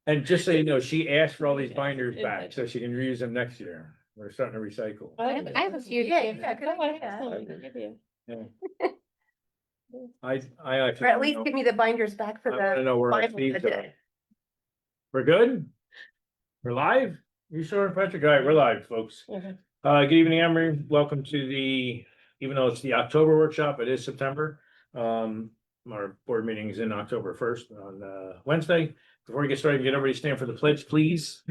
And just so you know, she asked for all these binders back so she can reuse them next year. We're starting to recycle. I have a few to give. good idea. Yeah. I actually. Or at least don't know. give me the binders back for I wanna the. know where our Bible fees that are. day. We're good? We're live? You sure, Patrick? All right, we're live, folks. Mhm. Good evening, Emery. Welcome to the, even though it's the October workshop, it is September. Our board meeting is in October 1st on Wednesday. Before we get started, get everybody stand for the pledge, please.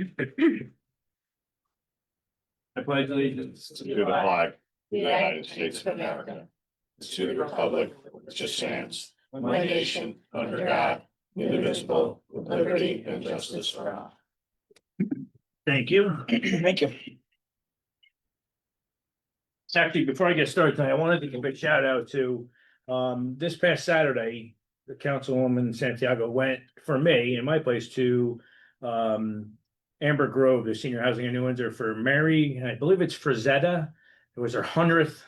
I pledge allegiance To the flag, the United States of America, to the republic, which stands, one nation, under God, indivisible, with liberty and justice for all. Thank you. Thank you. Actually, before I get started tonight, I wanted to give a shout out to, this past Saturday, the councilwoman Santiago went for me in my place to, Amber Grove, the senior housing in New Windsor for Mary, I believe it's Frazetta. It was her 100th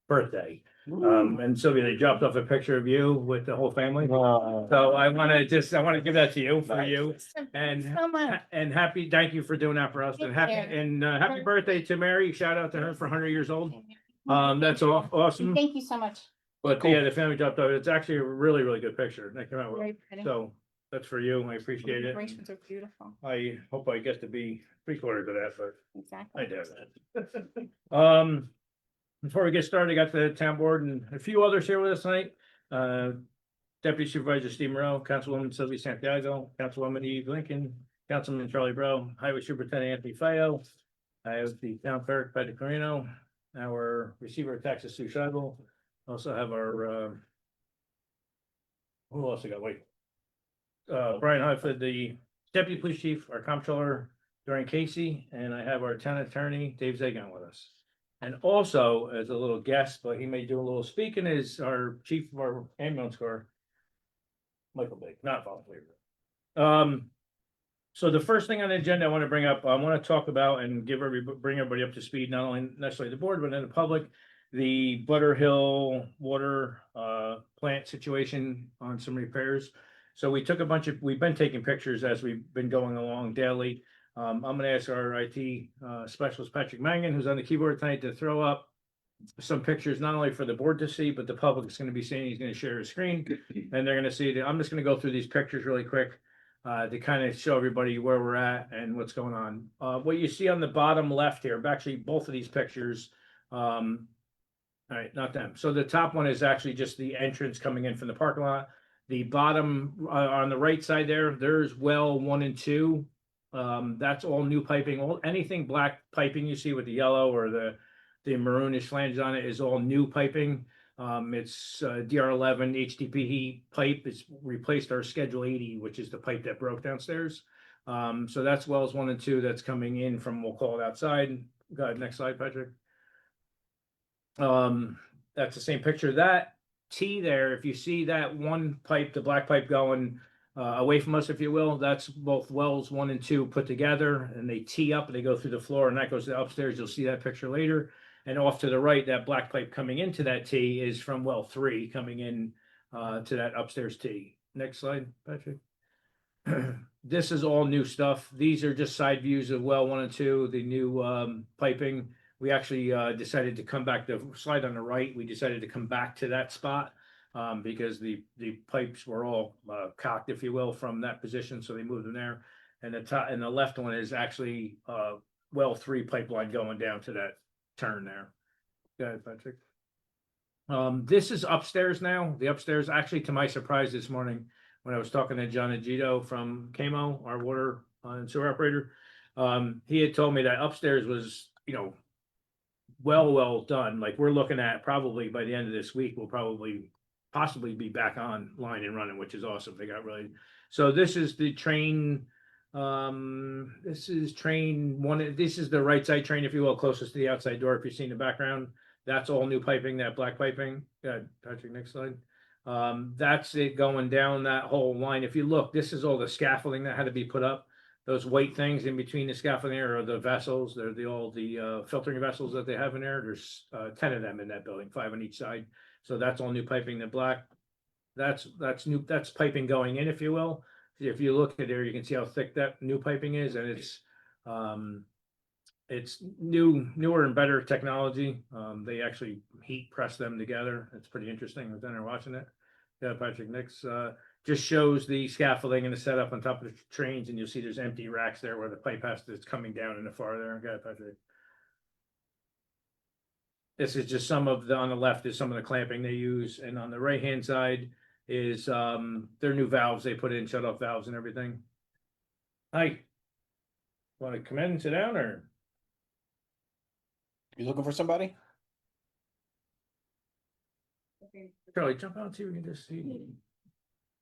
birthday. And Sylvia, they dropped off a picture of you with the whole family. So I want to give that to you for you. And happy, thank you for doing that for us. And happy birthday to Mary. Shout out to her for 100 years old. That's awesome. Thank you so much. But yeah, the family dropped off. It's actually a really, really good picture. That came out well. Very pretty. So that's for you. I appreciate it. Decorations are beautiful. I hope I get to be 3/4 of that, but Exactly. I doubt that. Before we get started, I got the town board and a few others here with us tonight. Deputy Supervisor Steve Moreau, Councilwoman Sylvia Santiago, Councilwoman Eve Lincoln, Councilman Charlie Bro, Highway Superintendent Anthony Feo. I have the town clerk, Patrick Carino, our receiver of taxes, Sue Scheibel. Also have our, who else I got? Wait. Brian Hufford, the deputy police chief, our comptroller, Dorian Casey, and I have our town attorney, Dave Zagon with us. And also, as a little guest, but he may do a little speaking, is our chief of our ambulance corps, Michael Big, not volunteer. So the first thing on the agenda I want to bring up, I want to talk about and bring everybody up to speed, not only necessarily the board, but in the public, the Butter Hill water plant situation on some repairs. So we took we've been taking pictures as we've been going along daily. I'm gonna ask our IT specialist, Patrick Mangan, who's on the keyboard tonight, to throw up some pictures, not only for the board to see, but the public is gonna be seeing. He's gonna share his screen and they're gonna see that. I'm just gonna go through these pictures really quick to kind of show everybody where we're at and what's going on. What you see on the bottom left here, actually both of these pictures, all right, not them. So the top one is actually just the entrance coming in from the parking lot. The bottom on the right side there's well 1 and 2. That's all new piping. Anything black piping you see with the yellow or the maroonish flange on it is all new piping. It's DR11 HDPE pipe. It's replaced our Schedule 80, which is the pipe that broke downstairs. So that's wells 1 and 2 that's coming in from, we'll call it outside. Go ahead, next slide, Patrick. That's the same picture. That T there, if you see that one pipe, the black pipe going away from us, if you will, that's both wells 1 and 2 put together, and they tee up and they go through the floor, and that goes to upstairs. You'll see that picture later. And off to the right, that black pipe coming into that T is from well 3 coming in to that upstairs T. Next slide, Patrick. This is all new stuff. These are just side views of well 1 and 2, the new piping. We actually decided to come back, the slide on the right, we decided to come back to that spot because the pipes were all cocked, if you will, from that position. So they moved them there. And the top and the left one is actually well 3 pipeline going down to that turn there. Go ahead, Patrick. This is upstairs now. The upstairs, actually, to my surprise this morning, when I was talking to John Agito from Camo, our water and sewer operator, he had told me that upstairs was, well done. Like, we're looking at probably by the end of this week, we'll possibly be back online and running, which is awesome. They got really, so this is the train. This is train 1. This is the right side train, if you will, closest to the outside door. If you see in the background, that's all new piping, that black piping. Patrick, next slide. That's it going down that whole line. If you look, this is all the scaffolding that had to be put up. Those white things in between the scaffolding there are the vessels. They're all the filtering vessels that they have in there. There's 10 of them in that building, 5 on each side. So that's all new piping. The black, that's new. That's piping going in, if you will. if you look at there, you can see how thick that new piping is, and it's newer and better technology. They actually heat press them together. It's pretty interesting. I was down there watching it. Yeah, Patrick Nix, just shows the scaffolding and the setup on top of the trains, and you'll see there's empty racks there where the pipe it's coming down in the far there. Okay, Patrick. This is just some of the, on the left is some of the clamping they use, and on the right-hand side is their new valves they put in, shut off valves and everything. Hi. Want to come in and sit down, or? You looking for somebody? Charlie, jump out and see if we can just see.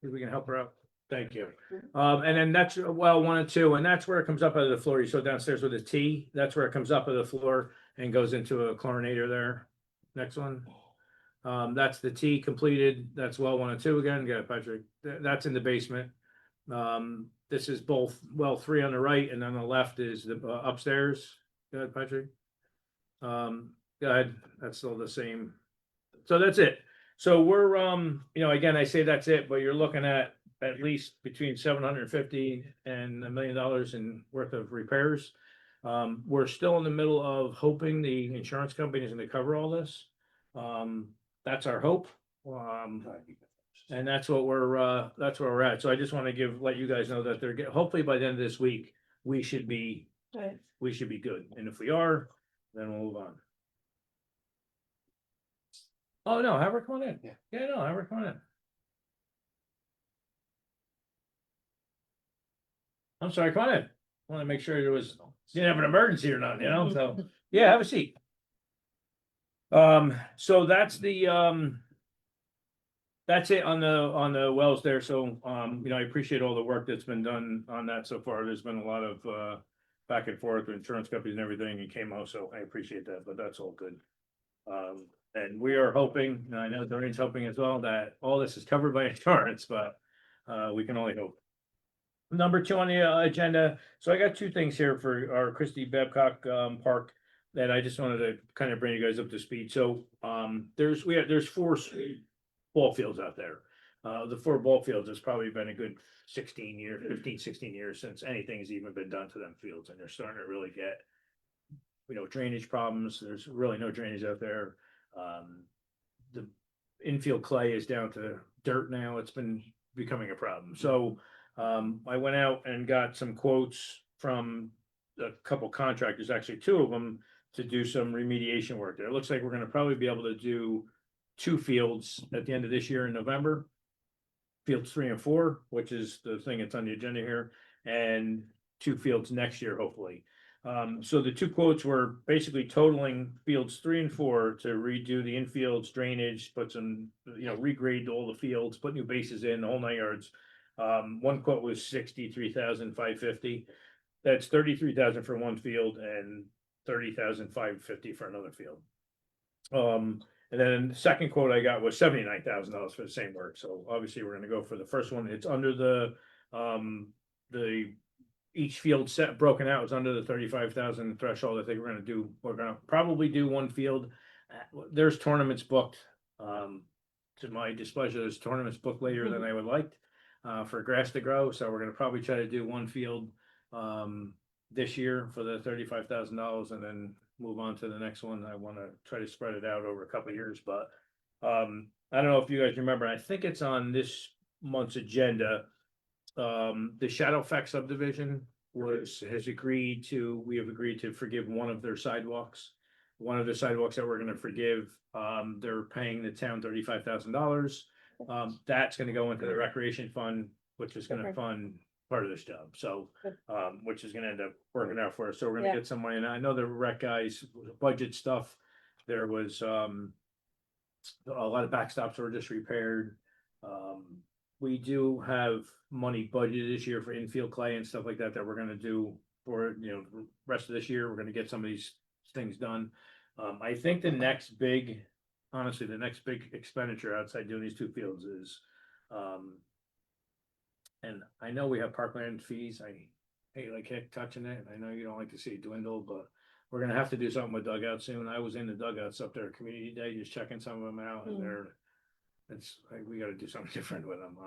If we can help her out. Thank you. And then that's, well, 1 and 2, and that's where it comes up out of the floor. You saw downstairs with a T, that's where it comes up out of the floor and goes into a chlorinator there. Next one. That's the T completed. That's well 1 and 2 again. Got it, Patrick. That's in the basement. This is both well 3 on the right, and on the left is the upstairs. Go ahead, Patrick. Go ahead. That's still the same. So that's it. So we're again, I say that's it, but you're looking at least between 750 and $1 million in worth of repairs. We're still in the middle of hoping the insurance company is going to cover all this. That's our hope. And that's what that's where we're at. So I just want to let you guys know that hopefully by the end of this week, we should be Right. good. And if we are, then we'll move on. Oh, no, have her come on in. Yeah, no, have her come on in. I'm sorry, come on in. I want to make sure you didn't have an emergency or not, so, yeah, have a seat. So that's that's it on the wells there. So, I appreciate all the work that's been done on that so far. There's been a lot of, back and forth with insurance companies and everything and came out, so I appreciate that, but that's all good. And we are hoping, and I know Doreen's hoping as well, that all this is covered by insurance, but we can only hope. Number 2 on the agenda. So I got 2 things here for our Christie Babcock Park that I just wanted to kind of bring you guys up to speed. So there's 4 ball fields out there. The 4 ball fields has probably been a good 16 years since anything's even been done to them fields, and they're starting to really get drainage problems. There's really no drainage out there. The infield clay is down to dirt now. It's been becoming a problem. So I went out and got some quotes from a couple contractors, actually 2 of them, to do some remediation work there. It looks like we're going to probably be able to do 2 fields at the end of this year in November. Fields 3 and 4, which is the thing that's on the agenda here, and 2 fields next year, hopefully. So the 2 quotes were basically totaling fields 3 and 4 to redo the infields, drainage, put some, regrade all the fields, put new bases in, the whole 9 yards. One quote was $63,550. That's $33,000 for one field and $30,550 for another field. And then the second quote I got was $79,000 for the same work. So obviously we're going to go for the first one. It's under the each field set broken out is under the 35,000 threshold. I think we're going to probably do 1 field. There's tournaments booked. To my displeasure, there's tournaments booked later than I would like for grass to grow. So we're going to probably try to do 1 field this year for the $35,000 and then move on to the next one. I want to try to spread it out over a couple of years, but I don't know if you guys remember. I think it's on this month's agenda. The Shadowfax subdivision we have agreed to forgive one of their sidewalks. One of the sidewalks that we're going to forgive, they're paying the town $35,000. That's going to go into the recreation fund, which is going to fund part of this job. So, which is going to end up working out for us. So we're going to get some money. And I know the rec guys budget stuff. There was a lot of backstops were just repaired. We do have money budgeted this year for infield clay and stuff like that we're going to do for the rest of this year. We're going to get some of these things done. I think the next big expenditure outside doing these 2 fields is and I know we have parkland fees. I hate touching it. I know you don't like to see it dwindle, but we're gonna have to do something with dugouts soon. I was in the dugouts up there community day, just checking some of them out, and we got to do something different with them.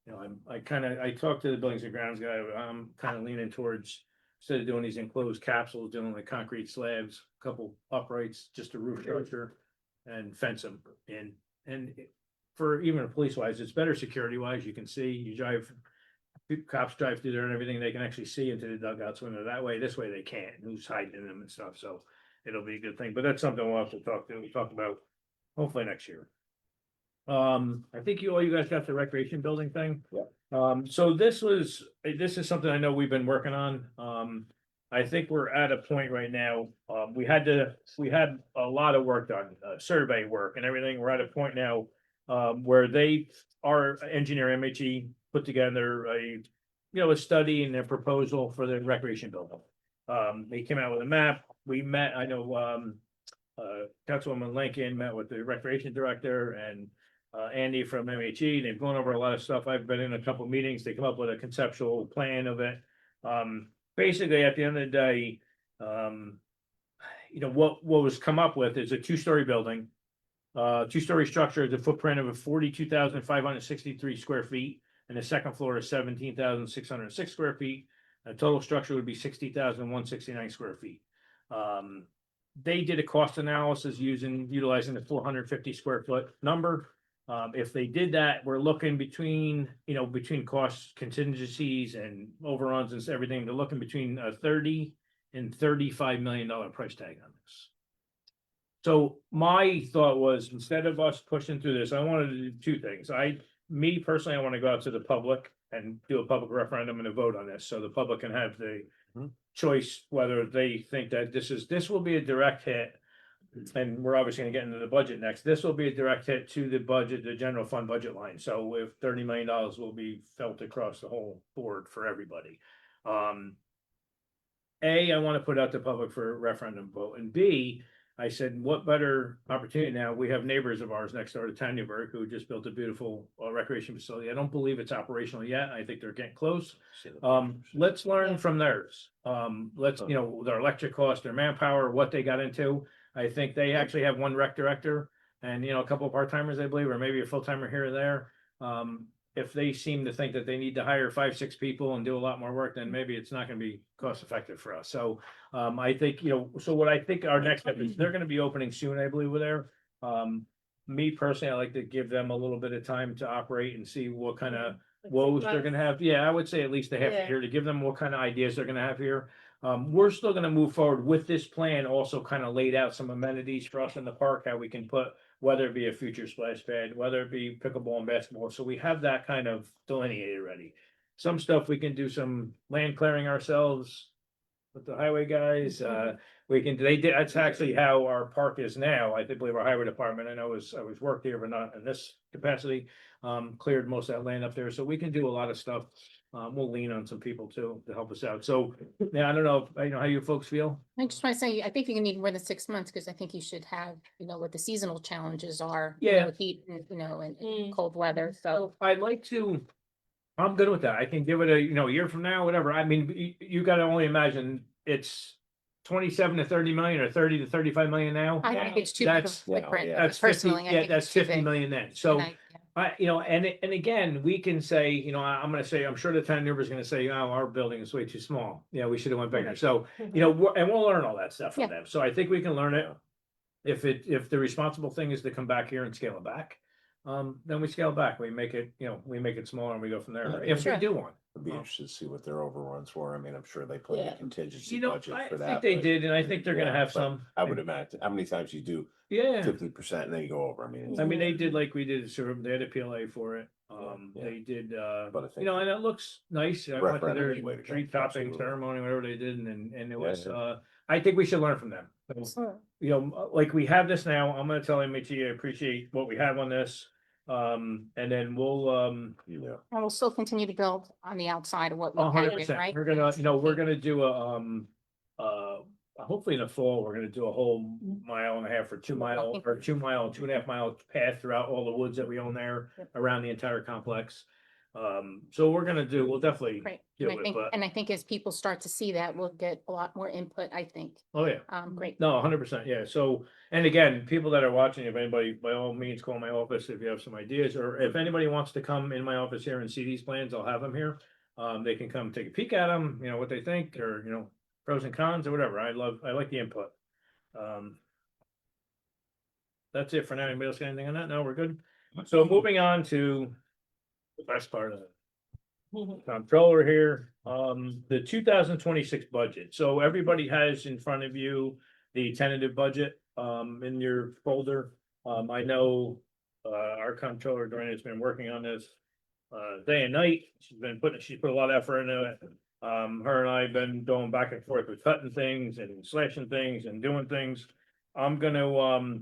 I talked to the buildings and grounds guy, I'm kind of leaning towards, instead of doing these enclosed capsules, doing like concrete slabs, a couple uprights, just a roof structure. And fence them in, and for even police wise, it's better security wise, you can see, you drive. Cops drive through there and everything, they can actually see into the dugouts when they're that way, this way they can't, who's hiding in them and stuff, so. It'll be a good thing, but that's something we'll have to talk about, hopefully next year. I think all you guys got the recreation building thing. Yeah. So this is something I know we've been working on. I think we're at a point right now, we had a lot of work done, survey work and everything. We're at a point now. Where our engineer MHE put together a study and a proposal for the recreation building. They came out with a map. We met, I know, Councilwoman Lincoln met with the recreation director and Andy from MHE. They've gone over a lot of stuff. I've been in a couple meetings. They come up with a conceptual plan of it. Basically, at the end of the day, what was come up with is a two-story building. Two-story structure, the footprint of 42,563 square feet, and the second floor is 17,606 square feet. The total structure would be 60,169 square feet. They did a cost analysis utilizing the 450 square foot number. If they did that, we're looking between cost contingencies and overruns and everything, they're looking between a $30 and $35 million price tag on this. So my thought was, instead of us pushing through this, I wanted to do two things. Me personally, I want to go out to the public and do a public referendum and a vote on this, so the public can have the choice whether they think that this will be a direct hit. And we're obviously gonna get into the budget next. This will be a direct hit to the budget, the general fund budget line. So if $30 million will be felt across the whole board for everybody. I want to put out the public for a referendum vote, and B, I said, what better opportunity now? We have neighbors of ours next door to Tanyaberg who just built a beautiful recreation facility. I don't believe it's operational yet. I think they're getting close. Let's learn from theirs. Let's, their electric cost, their manpower, what they got into. I think they actually have one rec director and, a couple of part-timers, I believe, or maybe a full-timer here or there. If they seem to think that they need to hire 5-6 people and do a lot more work, then maybe it's not gonna be cost effective for us. So I think, so what I think our next step is, they're gonna be opening soon, I believe, with there. Me personally, I like to give them a little bit of time to operate and see what kind of woes they're gonna have. Yeah, I would say at least a half a year to give them what kind of ideas they're gonna have here. We're still gonna move forward with this plan, also kind of laid out some amenities for us in the park, how we can put, whether it be a future splash pad, whether it be pickleball and basketball. So we have that kind of delineated already. Some stuff we can do some land clearing ourselves with the highway guys. That's actually how our park is now. I believe our highway department, I was worked here, but not in this capacity, cleared most of that land up there. So we can do a lot of stuff. We'll lean on some people too to help us out. So, yeah, I don't know how you folks feel. I just want to say, I think you need more than 6 months, because I think you should have, what the seasonal challenges are. Yeah. Heat and, and cold weather, so. I'd like to, I'm good with that. I can give it a year from now, whatever. I mean, you gotta only imagine it's 27 to 30 million or 30 to 35 million now. I think it's too big of a That's- footprint. That's 50, Personally, I yeah, think that's it's too 50 big. million then. So. And And again, we can say, I'm gonna say, I'm sure the town neighbor's gonna say, oh, our building is way too small. Yeah, we should have went bigger. So, and we'll learn all that stuff from Yeah. them. So I think we can learn it. If the responsible thing is to come back here and scale it back, then we scale it back. We make it, we make it smaller and we go from there. If we Sure. do one. I'd be interested to see what their overruns were. I mean, I'm sure they put in a contingency I budget for think that. they but- did, and I think they're gonna Yeah, have but some. I would imagine, how many times you do Yeah. 50% and then you go over? I mean. They did like we did, sort of, they had a PLA for it. Yeah. They did, But I think. and it looks nice. I went to Referendum their is the way to go. tree topping Absolutely. ceremony, whatever they did, and it Yeah, was, yeah. I think we should learn from them. Like we have this now, I'm gonna tell MHE, I appreciate what we have on this. And then we'll, Yeah. I will still continue to build on the outside of what we have, 100%, right? we're gonna do hopefully in the fall, we're gonna do a whole mile and a half or 2 mile, or 2 mile, 2.5 mile path throughout all the woods that we own there Yep. around the entire complex. So we'll definitely Right. do And I it, think, but, and I think as people start to see that, we'll get a lot more input, I think. oh yeah. Great. No, 100%, yeah. So, and again, people that are watching, if anybody, by all means, call my office if you have some ideas, or if anybody wants to come in my office here and see these plans, I'll have them here. They can come take a peek at them, what they think, or, pros and cons or whatever. I like the input. That's it for now. Anybody else got anything on that? No, we're good. So moving on to the best part of it. Comptroller here, the 2026 budget. So everybody has in front of you the tentative budget, in your folder. I know, our comptroller, Doreen, has been working on this, day and night. She's put a lot of effort into it. Her and I have been going back and forth with cutting things and slashing things and doing things. I'm gonna,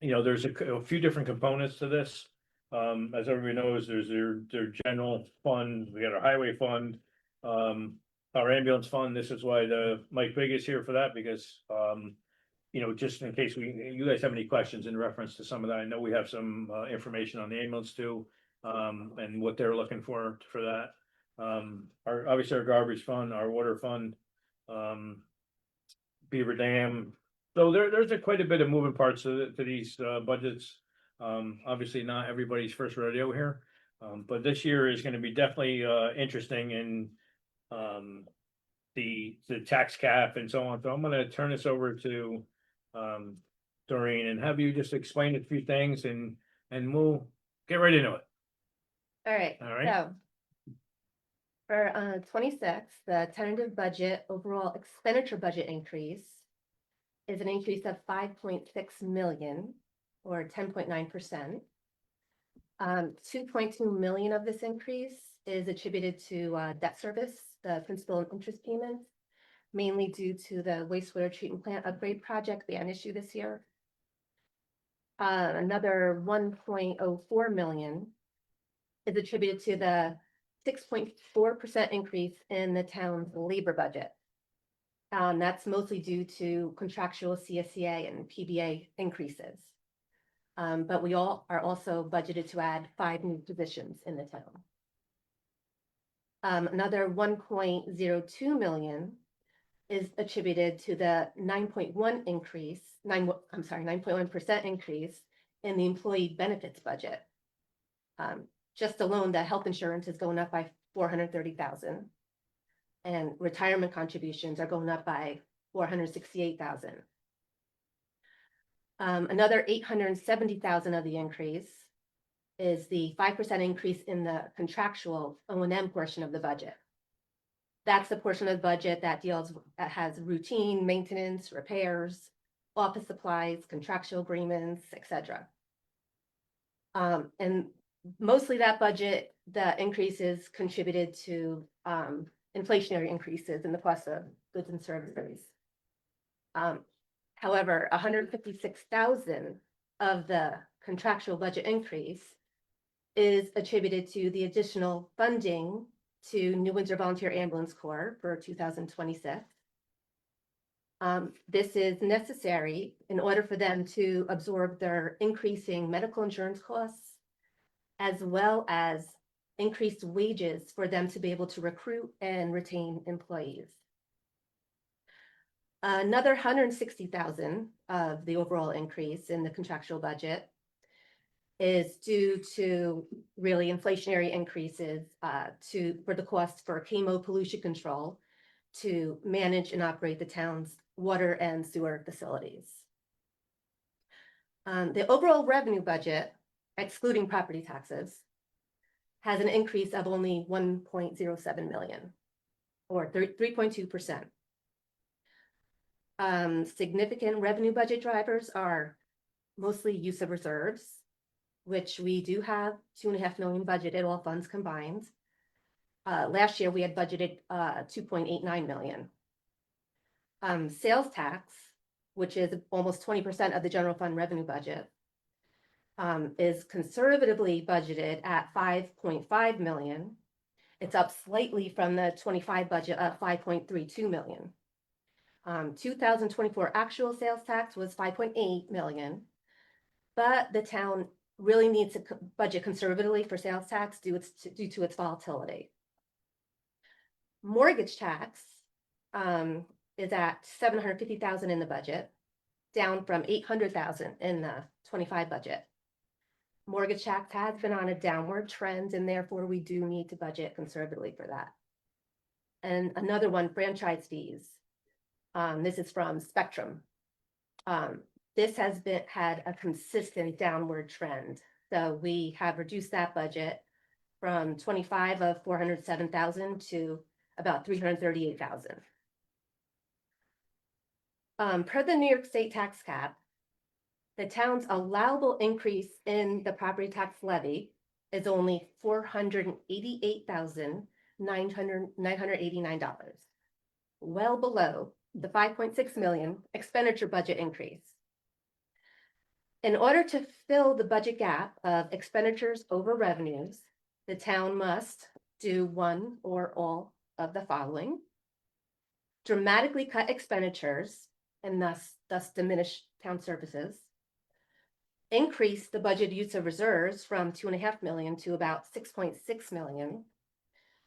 there's a few different components to this. As everybody knows, there's their general fund, we got our highway fund, our ambulance fund. This is why Mike Big is here for that, because, just in case you guys have any questions in reference to some of that. I know we have some, information on the ambulance too, and what they're looking for that. Obviously our garbage fund, our water fund, Beaver Dam. So there's quite a bit of moving parts to these, budgets. Obviously not everybody's first rodeo here. But this year is gonna be definitely, interesting in, the tax cap and so on. So I'm gonna turn this over to, Doreen, and have you just explain a few things, and we'll get right into it. All right. All right. So for 26, the tentative budget, overall expenditure budget increase is an increase of 5.6 million or 10.9%. 2.2 million of this increase is attributed to debt service, the principal and interest payments, mainly due to the wastewater treatment plant upgrade project began issue this year. Another 1.04 million is attributed to the 6.4% increase in the town's labor budget. That's mostly due to contractual CSCA and PBA increases. But we are also budgeted to add 5 new positions in the town. Another 1.02 million is attributed to the 9.1% increase in the employee benefits budget. Just alone, the health insurance is going up by 430,000, and retirement contributions are going up by 468,000. Another 870,000 of the increase is the 5% increase in the contractual O&M portion of the budget. That's the portion of the budget that has routine maintenance, repairs, office supplies, contractual agreements, etc. And mostly that budget, the increases contributed to inflationary increases in the cost of goods and services. However, 156,000 of the contractual budget increase is attributed to the additional funding to New Windsor Volunteer Ambulance Corps for 2026. This is necessary in order for them to absorb their increasing medical insurance costs, as well as increased wages for them to be able to recruit and retain employees. Another 160,000 of the overall increase in the contractual budget is due to really inflationary increases for the cost for chemo pollution control to manage and operate the town's water and sewer facilities. The overall revenue budget, excluding property taxes, has an increase of only 1.07 million, or 3.2%. Significant revenue budget drivers are mostly use of reserves, which we do have 2.5 million budgeted, all funds combined. Last year we had budgeted 2.89 million. Sales tax, which is almost 20% of the general fund revenue budget, is conservatively budgeted at 5.5 million. It's up slightly from the 25 budget of 5.32 million. 2024 actual sales tax was 5.8 million, but the town really needs to budget conservatively for sales tax due to its volatility. Mortgage tax is at $750,000 in the budget, down from $800,000 in the 25 budget. Mortgage tax has been on a downward trend, and therefore we do need to budget conservatively for that. And another one, franchise fees. This is from Spectrum. This has had a consistent downward trend. So we have reduced that budget from 25 of 407,000 to about 338,000. Per the New York State tax cap, the town's allowable increase in the property tax levy is only $488,989, well below the 5.6 million expenditure budget increase. In order to fill the budget gap of expenditures over revenues, the town must do one or all of the following: dramatically cut expenditures and thus diminish town services, increase the budget use of reserves from 2.5 million to about 6.6 million,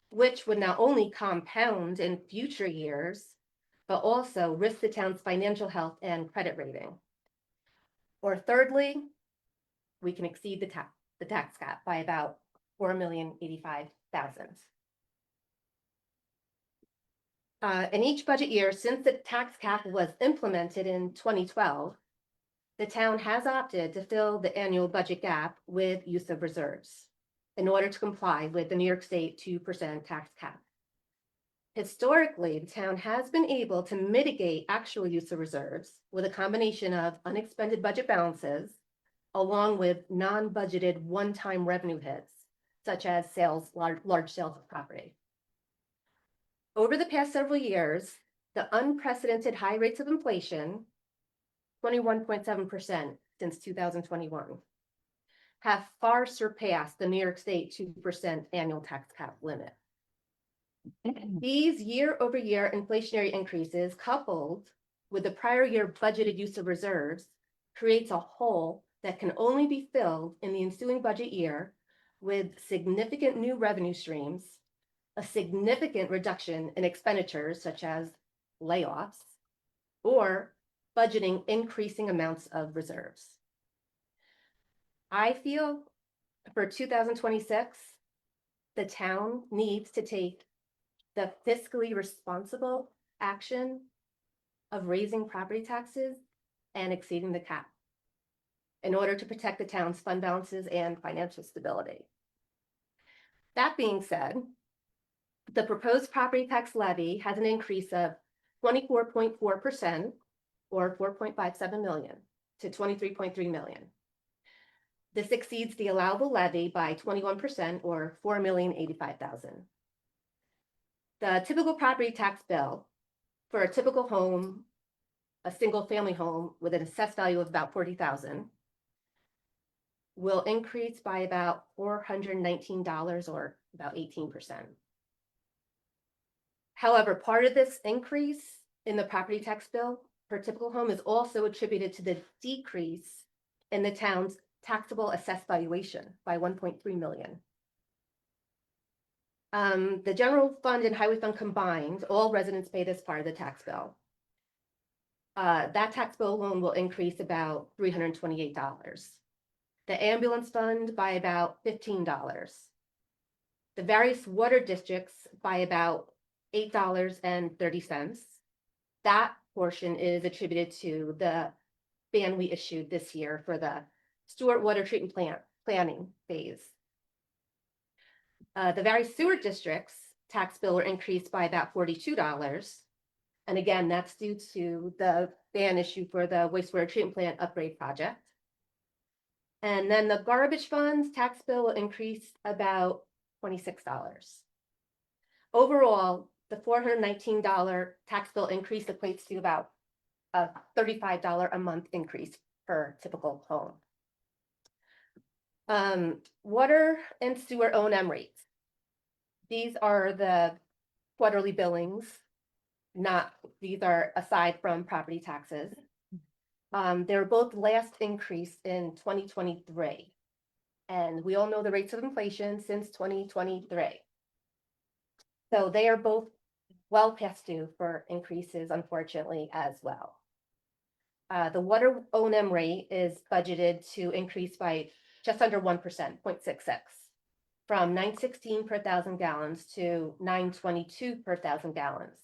which would not only compound in future years, but also risk the town's financial health and credit rating. Or thirdly, we can exceed the tax cap by about $4,085,000. In each budget year since the tax cap was implemented in 2012, the town has opted to fill the annual budget gap with use of reserves in order to comply with the New York State 2% tax cap. Historically, the town has been able to mitigate actual use of reserves with a combination of unexpended budget balances, along with non-budgeted one-time revenue hits, such as large sales of property. Over the past several years, the unprecedented high rates of inflation, 21.7% since 2021, have far surpassed the New York State 2% annual tax cap limit. These year-over-year inflationary increases, coupled with the prior year budgeted use of reserves, creates a hole that can only be filled in the ensuing budget year with significant new revenue streams, a significant reduction in expenditures such as layoffs, or budgeting increasing amounts of reserves. I feel for 2026, the town needs to take the fiscally responsible action of raising property taxes and exceeding the cap in order to protect the town's fund balances and financial stability. That being said, the proposed property tax levy has an increase of 24.4% or 4.57 million to 23.3 million. This exceeds the allowable levy by 21% or 4,085,000. The typical property tax bill for a typical home, a single family home with an assessed value of about 40,000, will increase by about $419 or about 18%. However, part of this increase in the property tax bill per typical home is also attributed to the decrease in the town's taxable assessed valuation by 1.3 million. The general fund and highway fund combined, all residents pay this part of the tax bill. That tax bill alone will increase about $328. The ambulance fund by about $15. The various water districts by about $8.30. That portion is attributed to the ban we issued this year for the Stewart Water Treatment Plant planning phase. The various sewer districts tax bill were increased by about $42. And again, that's due to the ban issue for the wastewater treatment plant upgrade project. And then the garbage funds tax bill will increase about $26. Overall, the $419 tax bill increase equates to about a $35 a month increase per typical home. Water and sewer O&M rates. These are the quarterly billings, these are aside from property taxes. They were both last increased in 2023. And we all know the rates of inflation since 2023. So they are both well past due for increases, unfortunately, as well. The water O&M rate is budgeted to increase by just under 1%, 0.66, from 916 per thousand gallons to 922 per thousand gallons.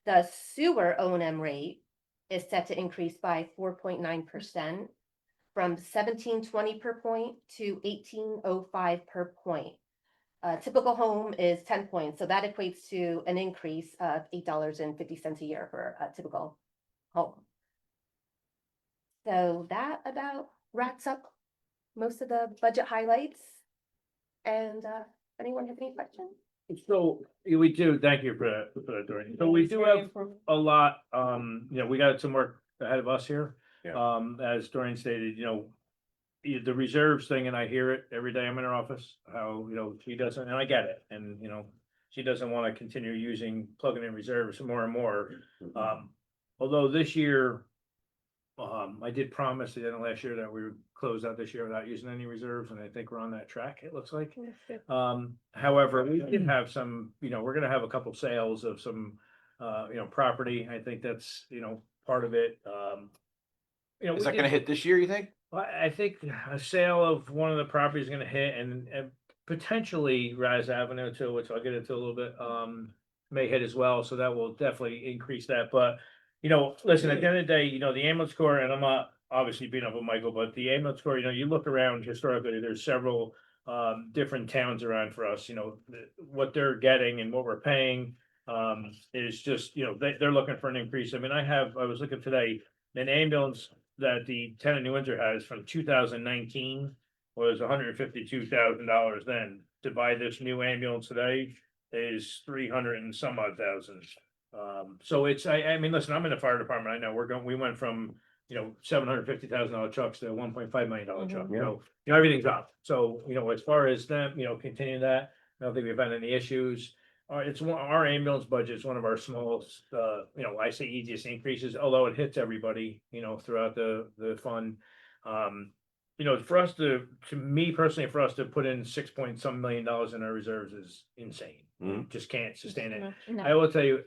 The sewer O&M rate is set to increase by 4.9%, from 1720 per point to 1805 per point. Typical home is 10 points, so that equates to an increase of $8.50 a year for a typical home. So that about wraps up most of the budget highlights. And anyone have any questions? So we do, thank you for that, Doreen. So we do have a lot, we got some work ahead of us here. Yeah. As Doreen stated, the reserves thing, and I hear it every day I'm in her office, how, she doesn't, and I get it, and, she doesn't want to continue plugging in reserves more and more. Although this year, I did promise at the end of last year that we would close out this year without using any reserves, and I think we're on that track, it looks like. However, we did have some, we're gonna have a couple sales of some, property. I think that's, part of it. Is that gonna hit this year, you think? I think a sale of one of the properties is gonna hit, and potentially Rise Avenue too, which I'll get into a little bit, may hit as well, so that will definitely increase that, but. Listen, at the end of the day, the ambulance corps, and I'm not obviously beating up with Michael, but the ambulance corps, you look around historically, there's several different towns around for us, what they're getting and what we're paying. Is just, they're looking for an increase. I mean, I was looking today, an ambulance that the town of New Windsor has from 2019 was $152,000 then. To buy this new ambulance today is 300 and some odd thousand. So it's, I mean, listen, I'm in the fire department. I know we went from, $750,000 trucks to $1.5 million truck. Everything's up. So, as far as them, continue that, I don't think we've had any issues. Our ambulance budget is one of our smallest, I say easiest increases, although it hits everybody, throughout the fund. For us to me personally, for us to put in $6 million in our reserves is insane. Mhm. Just can't sustain it. No. I will tell you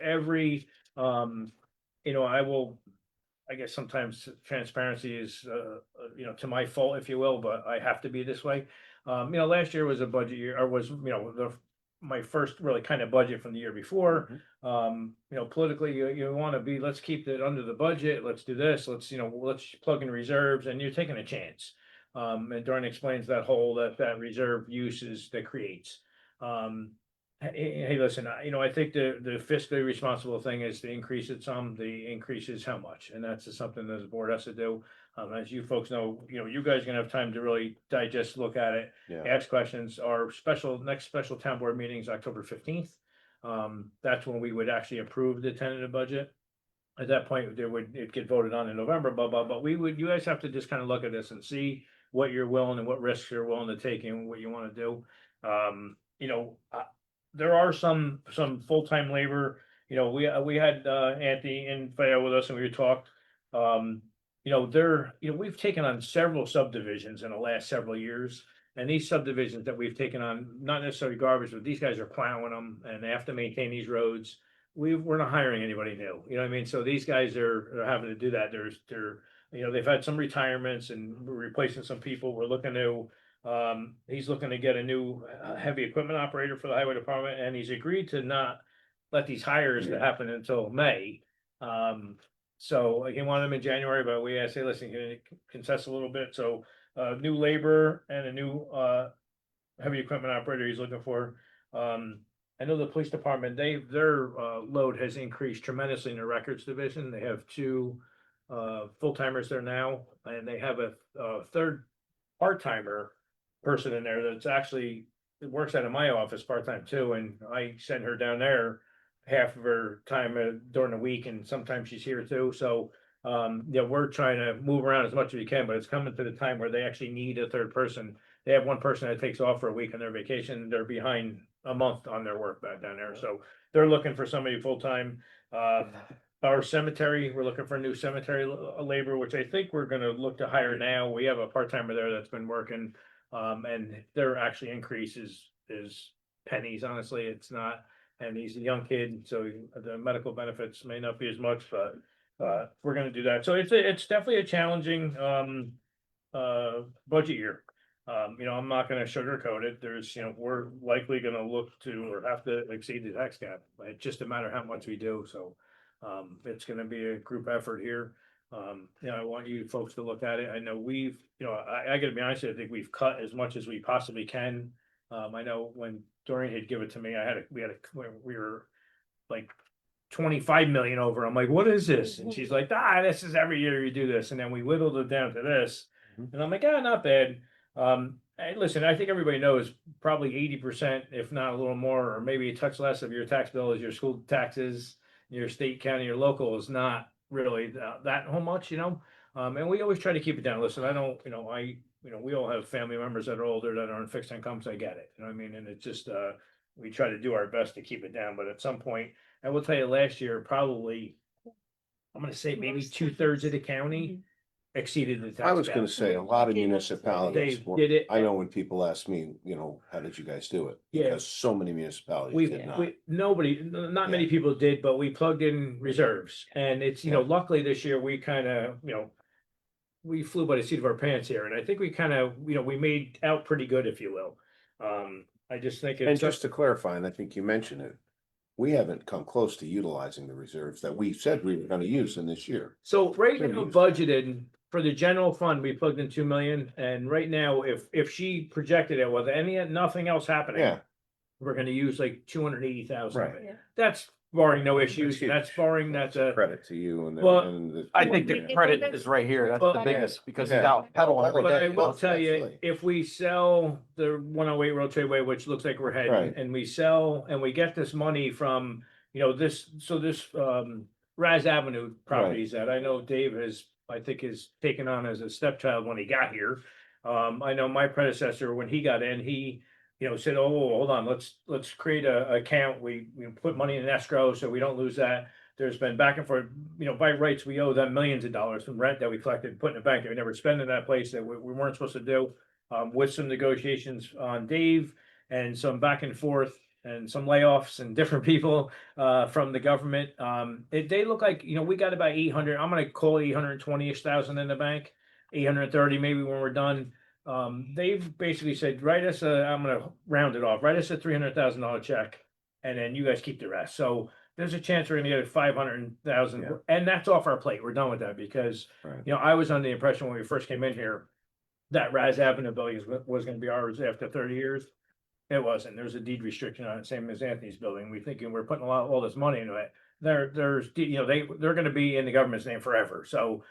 I guess sometimes transparency is, to my fault, if you will, but I have to be this way. Last year was a budget year, or was, my first really kind of budget from the year before. Politically, you want to be, let's keep it under the budget. Let's do this. Let's plug in reserves, and you're taking a chance. And Doreen explains that reserve uses that creates. Hey, listen, I think the fiscally responsible thing is to increase it some, the increase is how much, and that's just something that the board has to do. As you folks know, you guys are gonna have time to really digest, look at it, Yeah. ask questions. Our next special town board meeting is October 15th. That's when we would actually approve the tentative budget. At that point, it'd get voted on in November, but you guys have to just kind of look at this and see what you're willing and what risks you're willing to take and what you want to do. There are some full-time labor, we had Anthony and Faya with us, and we talked. We've taken on several subdivisions in the last several years. And these subdivisions that we've taken on, not necessarily garbage, but these guys are plowing them and they have to maintain these roads. We're not hiring anybody new, you know what I mean? So these guys are having to do that. They've had some retirements and we're replacing some people. We're looking to, he's looking to get a new heavy equipment operator for the highway department, and he's agreed to not let these hires to happen until May. So he wanted them in January, but we asked, hey, listen, can you concess a little bit? So new labor and a new heavy equipment operator he's looking for. I know the police department, their load has increased tremendously in the records division. They have 2 full-timers there now, and they have a third part-timer person in there that's actually works out of my office part-time too, and I send her down there half of her time during the week, and sometimes she's here too. So we're trying to move around as much as we can, but it's coming to the time where they actually need a third person. They have one person that takes off for a week on their vacation. They're behind a month on their work back down there, so they're looking for somebody full-time. Our cemetery, we're looking for a new cemetery labor, which I think we're gonna look to hire now. We have a part-timer there that's been working And their actually increase is pennies, honestly, it's not. And he's a young kid, so the medical benefits may not be as much, but, we're gonna do that. So it's definitely a challenging, budget year. I'm not gonna sugarcoat it. There's, we're likely gonna look to or have to exceed the tax cap. It's just a matter how much we do, so. It's gonna be a group effort here. I want you folks to look at it. I know I gotta be honest, I think we've cut as much as we possibly can. I know when Doreen had given it to me, we were like 25 million over. I'm like, what is this? And she's like, this is every year you do this. And then we whittled it down to this. And I'm like, not bad. And listen, I think everybody knows probably 80%, if not a little more, or maybe a touch less of your tax bill is your school taxes, your state, county, your local is not really that whole much, and we always try to keep it down. Listen, I don't, we all have family members that are older that are on fixed incomes. I get it, you know what I mean? And it's just, we try to do our best to keep it down, but at some point, I will tell you last year, probably, I'm gonna say maybe 2/3 of the county exceeded the tax. I was cap. gonna say, a lot of municipalities, They did it. I know when people ask me, how did you guys do it? Yeah. Because so many municipalities We, did not. not many people did, but we plugged in reserves and it's, Yeah. luckily this year we kind of, we flew by the seat of our pants here and I think we kind of, we made out pretty good, if you will. I just think And it's just to clarify, and I think you mentioned it, we haven't come close to utilizing the reserves that we said we were gonna use in this year. so right Good now news. budgeted for the general fund, we plugged in 2 million and right now, if she projected it with nothing else happening. Yeah, We're gonna use like 280,000 of Right. it. That's barring no issues. huge. That's barring that's a. credit to you and. Well, I think the credit is right here. That's Well, the biggest, because he's yeah. out pedaling every But I day. will tell you, Absolutely. if we sell the 108 World Trade Way, which looks like we're heading, Right. and we sell and we get this money from, this Raz Avenue properties that I know Dave I think is taken on as a stepchild when he got here. I know my predecessor, when he got in, he, said, oh, hold on, let's create a account. We put money in escrow so we don't lose that. There's been back and forth, by rights, we owe them millions of dollars from rent that we collected, put in the bank that we never spent in that place that we weren't supposed to do. With some negotiations on Dave and some back and forth and some layoffs and different people from the government. They look like, we got about 800, I'm gonna call 820-ish thousand in the bank, 830 maybe when we're done. They've basically said, I'm gonna round it off, write us a $300,000 check and then you guys keep the rest. So there's a chance we're gonna get 500,000 Yeah. and that's off our plate. We're done with that because, Right. I was under the impression when we first came in here that Raz Avenue building was gonna be ours after 30 years. It wasn't. There's a deed restriction on it, same as Anthony's building. We're thinking we're putting all this money into it. They're gonna be in the government's name forever. So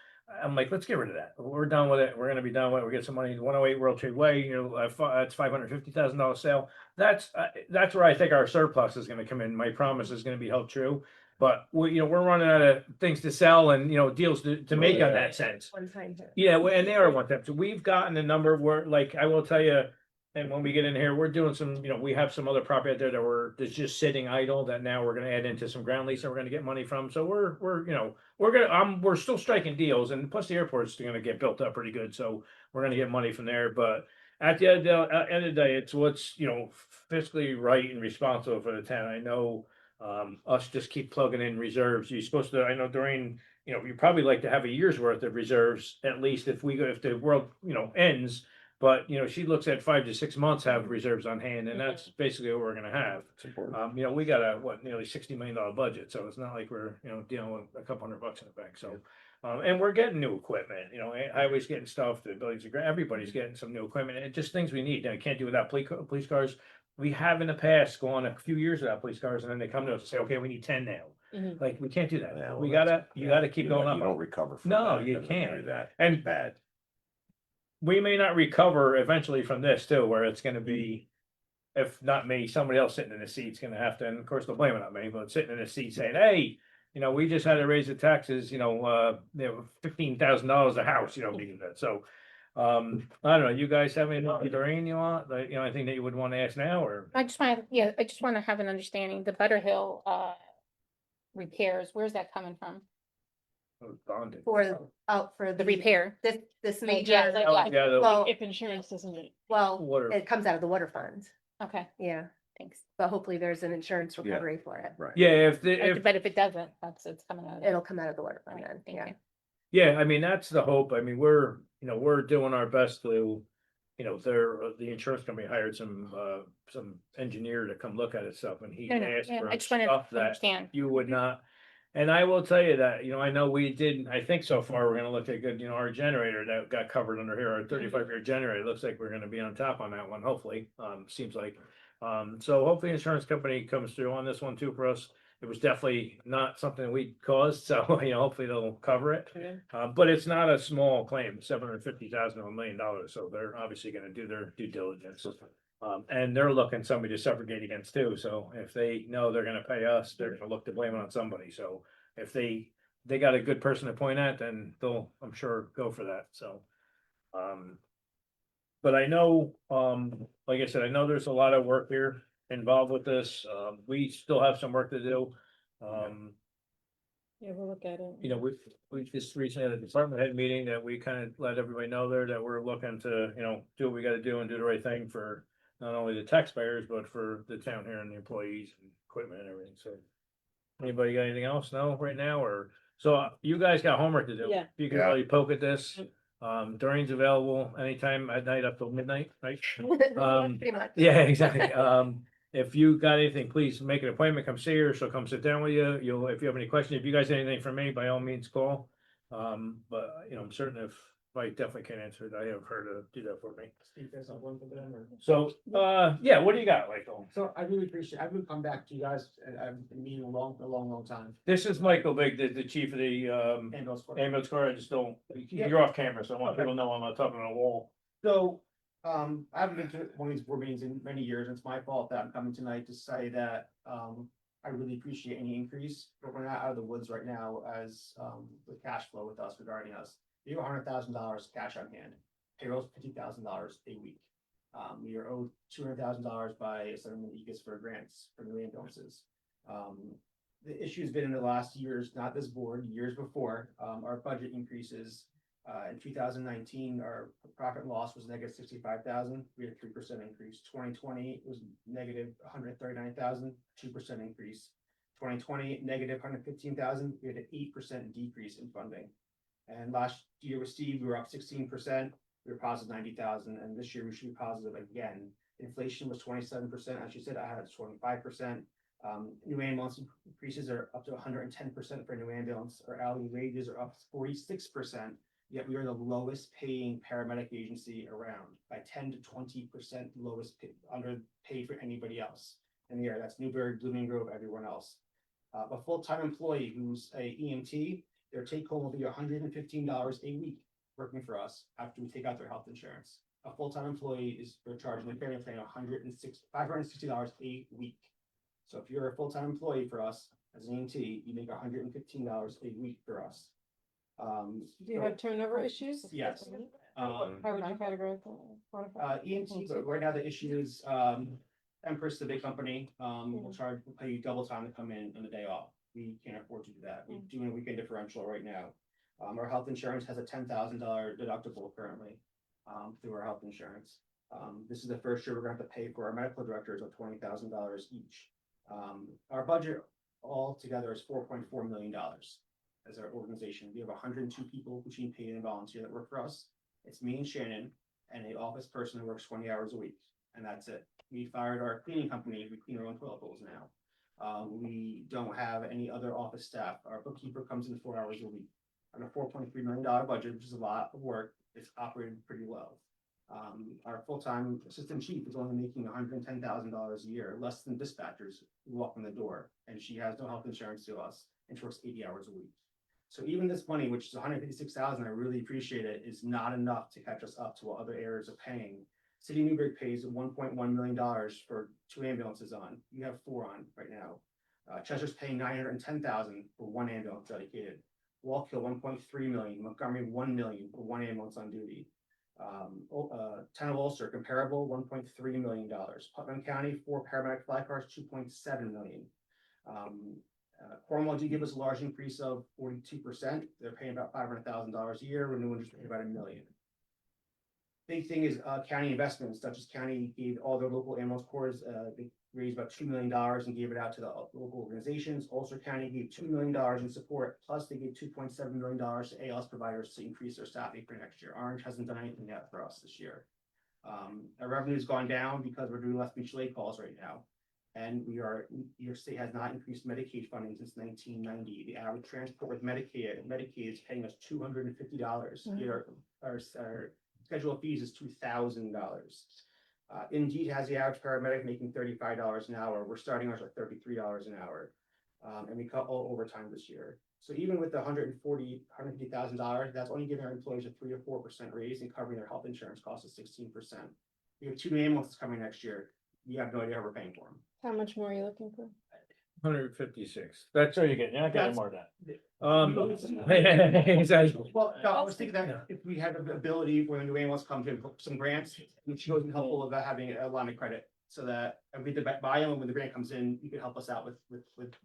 I'm like, let's get rid of that. We're done with it. We're gonna be done with it. We get some money, 108 World Trade Way, that's $550,000 sale. That's where I think our surplus is gonna come in. My promise is gonna be held true. But we're running out of things to sell and, deals to make on that sense. One time. hit. Yeah, and they are one time. So we've gotten a number where, like, I will tell you, and when we get in here, we're doing some, we have some other property out there that's just sitting idle that now we're gonna add into some ground lease and we're gonna get money from. So we're still striking deals and plus the airport's gonna get built up pretty good. So we're gonna get money from there. But at the end of the day, it's what's, fiscally right and responsible for the town. I know, us just keep plugging in reserves. You're supposed to, I know during, you probably like to have a year's worth of reserves, at least if the world, ends. But, she looks at 5 to 6 months have reserves on hand and that's basically what we're gonna have. It's important. We got a, nearly $60 million budget, so it's not like we're, dealing with a couple $100 in the bank, so. And we're getting new equipment, highways getting stuff, the buildings are great, everybody's getting some new equipment and just things we need. Now, you can't do without police cars. We have in the past gone a few years without police cars and then they come to us and say, okay, we need 10 now. Mhm. Like, we can't do that. Yeah, You well, gotta keep going You don't up. recover from No, that. you Doesn't can't. do That. And Bad. we may not recover eventually from this too, where it's gonna be, if not me, somebody else sitting in the seat's gonna have to, and of course, they'll blame it on me, but sitting in the seat saying, hey, we just had to raise the taxes, $15,000 a house, because of that. So, I don't know, you guys have any, Doreen, you want, anything that you would want to ask now or? I just want to have an understanding, the Butterhill repairs, where's that coming from? Bonded. for The repair. This Yeah, major, like- Oh, yeah, the well, If insurance doesn't. well, water. it comes out of the water fund. Okay, Yeah, thanks. but hopefully there's an insurance Yeah. recovery for it. Right. Yeah, if But if it doesn't, it's coming out. It'll come out of the water fund Right, then, thank yeah. you. Yeah, I mean, that's the hope. I mean, we're doing our best to, the insurance company hired some engineer to come look at it stuff and he No, no, asked yeah, for I just wanted stuff to that understand. you would not. And I will tell you that, I know we did, I think so far, we're gonna look at good, our generator that got covered under here, our 35-year generator, looks like we're gonna be on top on that one, hopefully, seems like. So hopefully insurance company comes through on this one too for us. It was definitely not something we caused, so, hopefully they'll cover it. But it's not a small claim, $750,000 to $1 million, so they're obviously gonna do their due diligence. And they're looking somebody to subrogate against too, so if they know they're gonna pay us, they're gonna look to blame it on somebody, so. If they got a good person to point at, then they'll, I'm sure, go for that, so. But I know, like I said, I know there's a lot of work here involved with this, we still have some work to do. Yeah, we'll look at it. We just recently had a department head meeting that we kind of let everybody know there that we're looking to, do what we gotta do and do the right thing for. Not only the taxpayers, but for the town here and the employees and equipment and everything, so. Anybody got anything else? No, right now, or, so you guys got homework to do. Yeah. You can Yeah. really poke at this. Mm. Doreen's available anytime at night up till midnight, right? Pretty much. Yeah, exactly. If you got anything, please make an appointment, come see her, she'll come sit down with you. If you have any questions, if you guys have anything for me, by all means, call. But, I'm certain if I definitely can't answer it, I have her to do that for me. Steve, there's not one for them or? So, yeah, what do you got, Michael? So I really appreciate, I will come back to you guys, and I've been meeting a long time. This is Michael Big, the chief of the, Ambulance corps. ambulance corps. I just don't, Yeah. you're off camera, so I want Okay. people to know I'm not talking on a wall. So, I haven't been to one of these board meetings in many years, and it's my fault that I'm coming tonight to say that, I really appreciate any increase, but we're not out of the woods right now as, the cash flow with us regarding us. We have $100,000 cash on hand, payroll's $50,000 a week. We are owed $200,000 by a settlement EGIS for grants for new ambulances. The issue's been in the last years, not this board, years before, our budget increases. In 2019, our profit and loss was negative 65,000. We had a 3% increase. 2020 was negative 139,000, 2% increase. 2020 negative 115,000. We had an 8% decrease in funding. And last year with Steve, we were up 16%. We were positive 90,000, and this year we should be positive again. Inflation was 27%. As you said, I had 25%. New ambulance increases are up to 110% for a new ambulance. Our hourly wages are up 46%. Yet we are the lowest paying paramedic agency around by 10 to 20% lowest underpaid for anybody else in the area. That's Newbury, Blooming Grove, everyone else. A full-time employee who's a EMT, their take home will be $115 a week working for us after we take out their health insurance. A full-time employee they're charging the family plan $560 a week. So if you're a full-time employee for us as an EMT, you make $115 a week for us. Do you have turnover issues? Yes. How would you categorize that? EMT, but right now the issue is, Empress, the big company, will pay you double time to come in on the day off. We can't afford to do that. We're doing a weekend differential right now. Our health insurance has a $10,000 deductible currently, through our health insurance. This is the first year we're gonna have to pay for our medical directors of $20,000 each. Our budget altogether is $4.4 million. As our organization, we have 102 people between paid and volunteer that work for us. It's me and Shannon and an office person who works 20 hours a week, and that's it. We fired our cleaning company. We clean our own toilet bowls now. We don't have any other office staff. Our bookkeeper comes in 4 hours a week. On a $4.3 million budget, which is a lot of work, it's operated pretty well. Our full-time assistant chief is only making $110,000 a year, less than dispatchers who walk in the door, and she has no health insurance to us, and she works 80 hours a week. So even this money, which is $156,000, I really appreciate it, is not enough to catch us up to what other areas are paying. City of Newbury pays $1.1 million for 2 ambulances on. You have 4 on right now. Chester's paying $910,000 for 1 ambulance dedicated. Wallkill $1.3 million. Montgomery $1 million for 1 ambulance on duty. Town of Ulster comparable $1.3 million. Putnam County 4 paramedic fly cars $2.7 million. Cornwall did give us a large increase of 42%. They're paying about $500,000 a year. Renewing is paying about $1 million. Big thing is county investments. Dutchess County gave all their local ambulance corps, they raised about $2 million and gave it out to the local organizations. Ulster County gave $2 million in support, plus they gave $2.7 million to ALS providers to increase their staffing for next year. Orange hasn't done anything yet for us this year. Our revenue's gone down because we're doing less mutual aid calls right now. And New York State has not increased Medicaid funding since 1990. The average transport with Medicaid is paying us $250. Here, our schedule of fees is $2,000. Indeed has the average paramedic making $35 an hour. We're starting ours at $33 an hour. And we cut all overtime this year. So even with the $150,000, that's only giving our employees a 3 or 4% raise and covering their health insurance costs of 16%. We have 2 new ambulances coming next year. We have no idea how we're paying for them. How much more are you looking for? 156. That's all you get. You're not getting That's- more than that. Exactly. Well, no, I was thinking that if we had the ability when the new ambulance comes in, some grants, which shows helpful about having a line of credit. So that if we did buy them, when the grant comes in, you could help us out with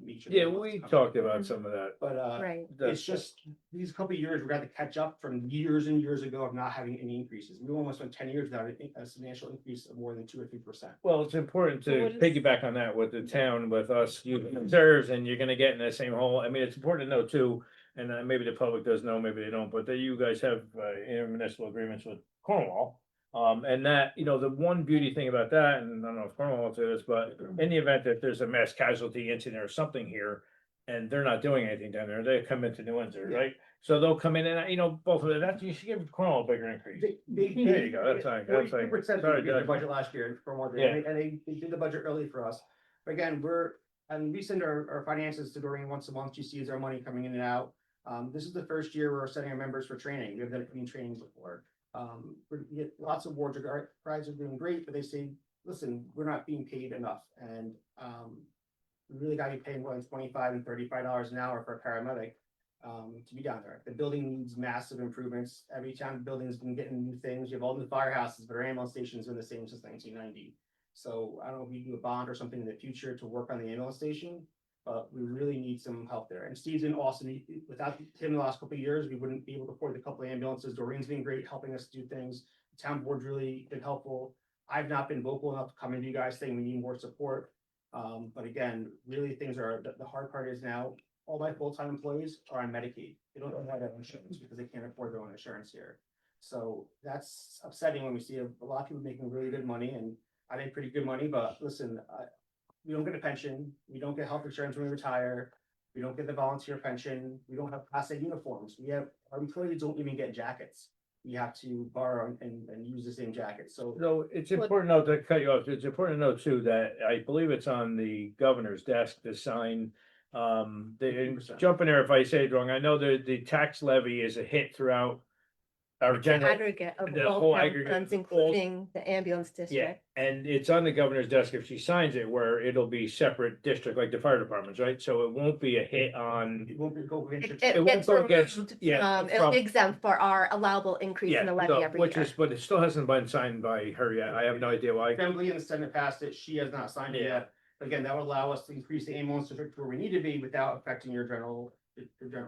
each. of the Yeah, ambulances we coming. talked about some of that. But Right. it's just these couple of years, we're going to catch up from years and years ago of not having any increases. We almost went 10 years without a substantial increase of more than 2 or 3%. Well, it's important So to what is- piggyback on that with the town, with us, you reserves, and you're gonna get in the same hole. I mean, it's important to know too, and maybe the public does know, maybe they don't, but that you guys have intermunicipal agreements with Cornwall. And that, the one beauty thing about that, and I don't know if Cornwall will do this, but in the event that there's a mass casualty incident or something here, and they're not doing anything down there, they come into New Windsor, Yeah. right? So they'll come in and, both of them, that, you should give Cornwall a bigger increase. There you go, that's fine, that's fine. 42% Sorry, of the Doug. budget last year for one, Yeah. and they did the budget early for us. But again, we send our finances to Doreen once a month. She sees our money coming in and out. This is the first year we're sending our members for training. We have done it in trainings before. We get lots of boards, our guys are doing great, but they say, listen, we're not being paid enough. And we really got to be paying more than $25 and $35 an hour for a paramedic to be down there. The building needs massive improvements. Every time the building's been getting new things. You have all the firehouses, but our ambulance stations are the same since 1990. So I don't know if we do a bond or something in the future to work on the ambulance station, but we really need some help there. And Steve's in Austin. Without him the last couple of years, we wouldn't be able to afford the couple of ambulances. Doreen's been great helping us do things. The town board's really been helpful. I've not been vocal enough to come into you guys saying we need more support. But again, really the hard part is now all my full-time employees are on Medicaid. They don't have their insurance because they can't afford their own insurance here. So that's upsetting when we see a lot of people making really good money, and I make pretty good money, but listen, we don't get a pension, we don't get health insurance when we retire, we don't get the volunteer pension, we don't have Class A uniforms, our employees don't even get jackets. We have to borrow and use the same jacket, so. So it's important to note, to cut you off, it's important to note too, that I believe it's on the governor's desk to sign. They jump in there if I say it wrong. I know the tax levy is a hit throughout our general. Aggregate of the all whole town aggregate, funds, all- including the ambulance Yeah, district. and it's on the governor's desk if she signs it, where it'll be separate district, like the fire departments, right? So it won't be a hit on. It won't go against your. It won't It's go against- removed yeah, from- it'll from- be exempt for our allowable increase in the levy every Which year. is, but it still hasn't been signed by her yet. I have no idea why. Assembly and the Senate passed it, she has not signed it Yeah. yet. Again, that would allow us to increase the ambulance district where we need to be without affecting your general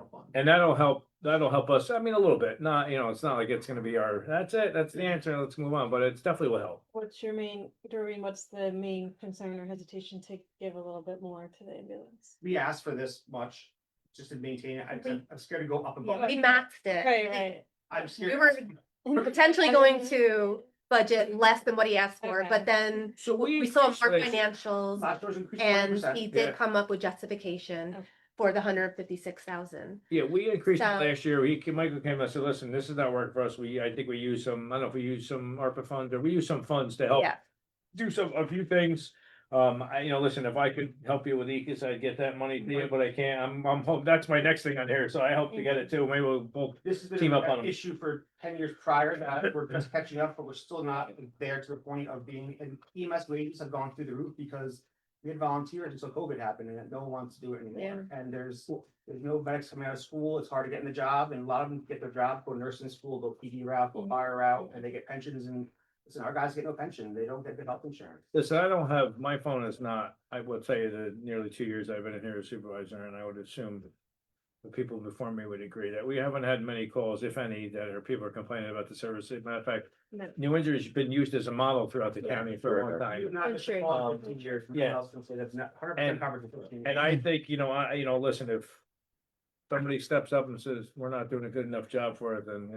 fund. And that'll help us, I mean, a little bit, not, it's not like it's gonna be that's the answer, let's move on, but it's definitely will help. What's your main, Doreen, what's the main concern or hesitation to give a little bit more to the ambulance? We asked for this much just to maintain it. I'm scared to go up above. We maxed it. Right. I'm scared. We were potentially going to budget less than what he asked for, Okay. but then So we saw more increased this- financials Last year's increased and 20%. he yeah. did come up with justification Okay. for the $156,000. Yeah, we increased it So- last year. Michael came and said, listen, this is not working for us. I think we use some, I don't know if we use some ARPA funds or we use some funds to help Yeah, do a few things. Listen, if I could help you with ECAS, I'd get that money to you, but I can't. I'm hope that's my next thing on here, so I hope to get it too. Maybe we'll both. This has Team been up on an 'em. issue for 10 years prior that we're just catching up, but we're still not there to the point of being, and EMS wages have gone through the roof because we had volunteers until COVID happened and no one wants to do it anymore. And there's no medics coming out of school. It's hard to get in the job, and a lot of them get their job, go nursing school, go PD route, go fire route, and they get pensions and listen, our guys get no pension, they don't get good health insurance. Listen, I don't have, my phone is not, I would say the nearly 2 years I've been in here as supervisor, and I would assume the people before me would agree that we haven't had many calls, if any, that are people are complaining about the service. As a matter of fact, No. New Windsor has been used as a model throughout the county for a long You've time. not missed a Sure. call in 15 years, no yeah. one else can say that's not hundred And- percent coverage in 15 years. And I think, listen, if somebody steps up and says, we're not doing a good enough job for it, then,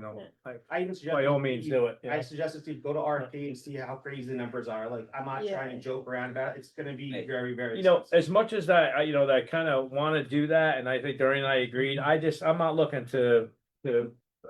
I even suggest. by all means, do it. you I know? suggested to go to RFP and see how crazy the numbers are, like, I'm not Yeah. trying to joke around about it, it's gonna be Hey, very, very. You know, expensive. as much as that, that kind of want to do that, and I think Doreen and I agreed, I'm not looking to,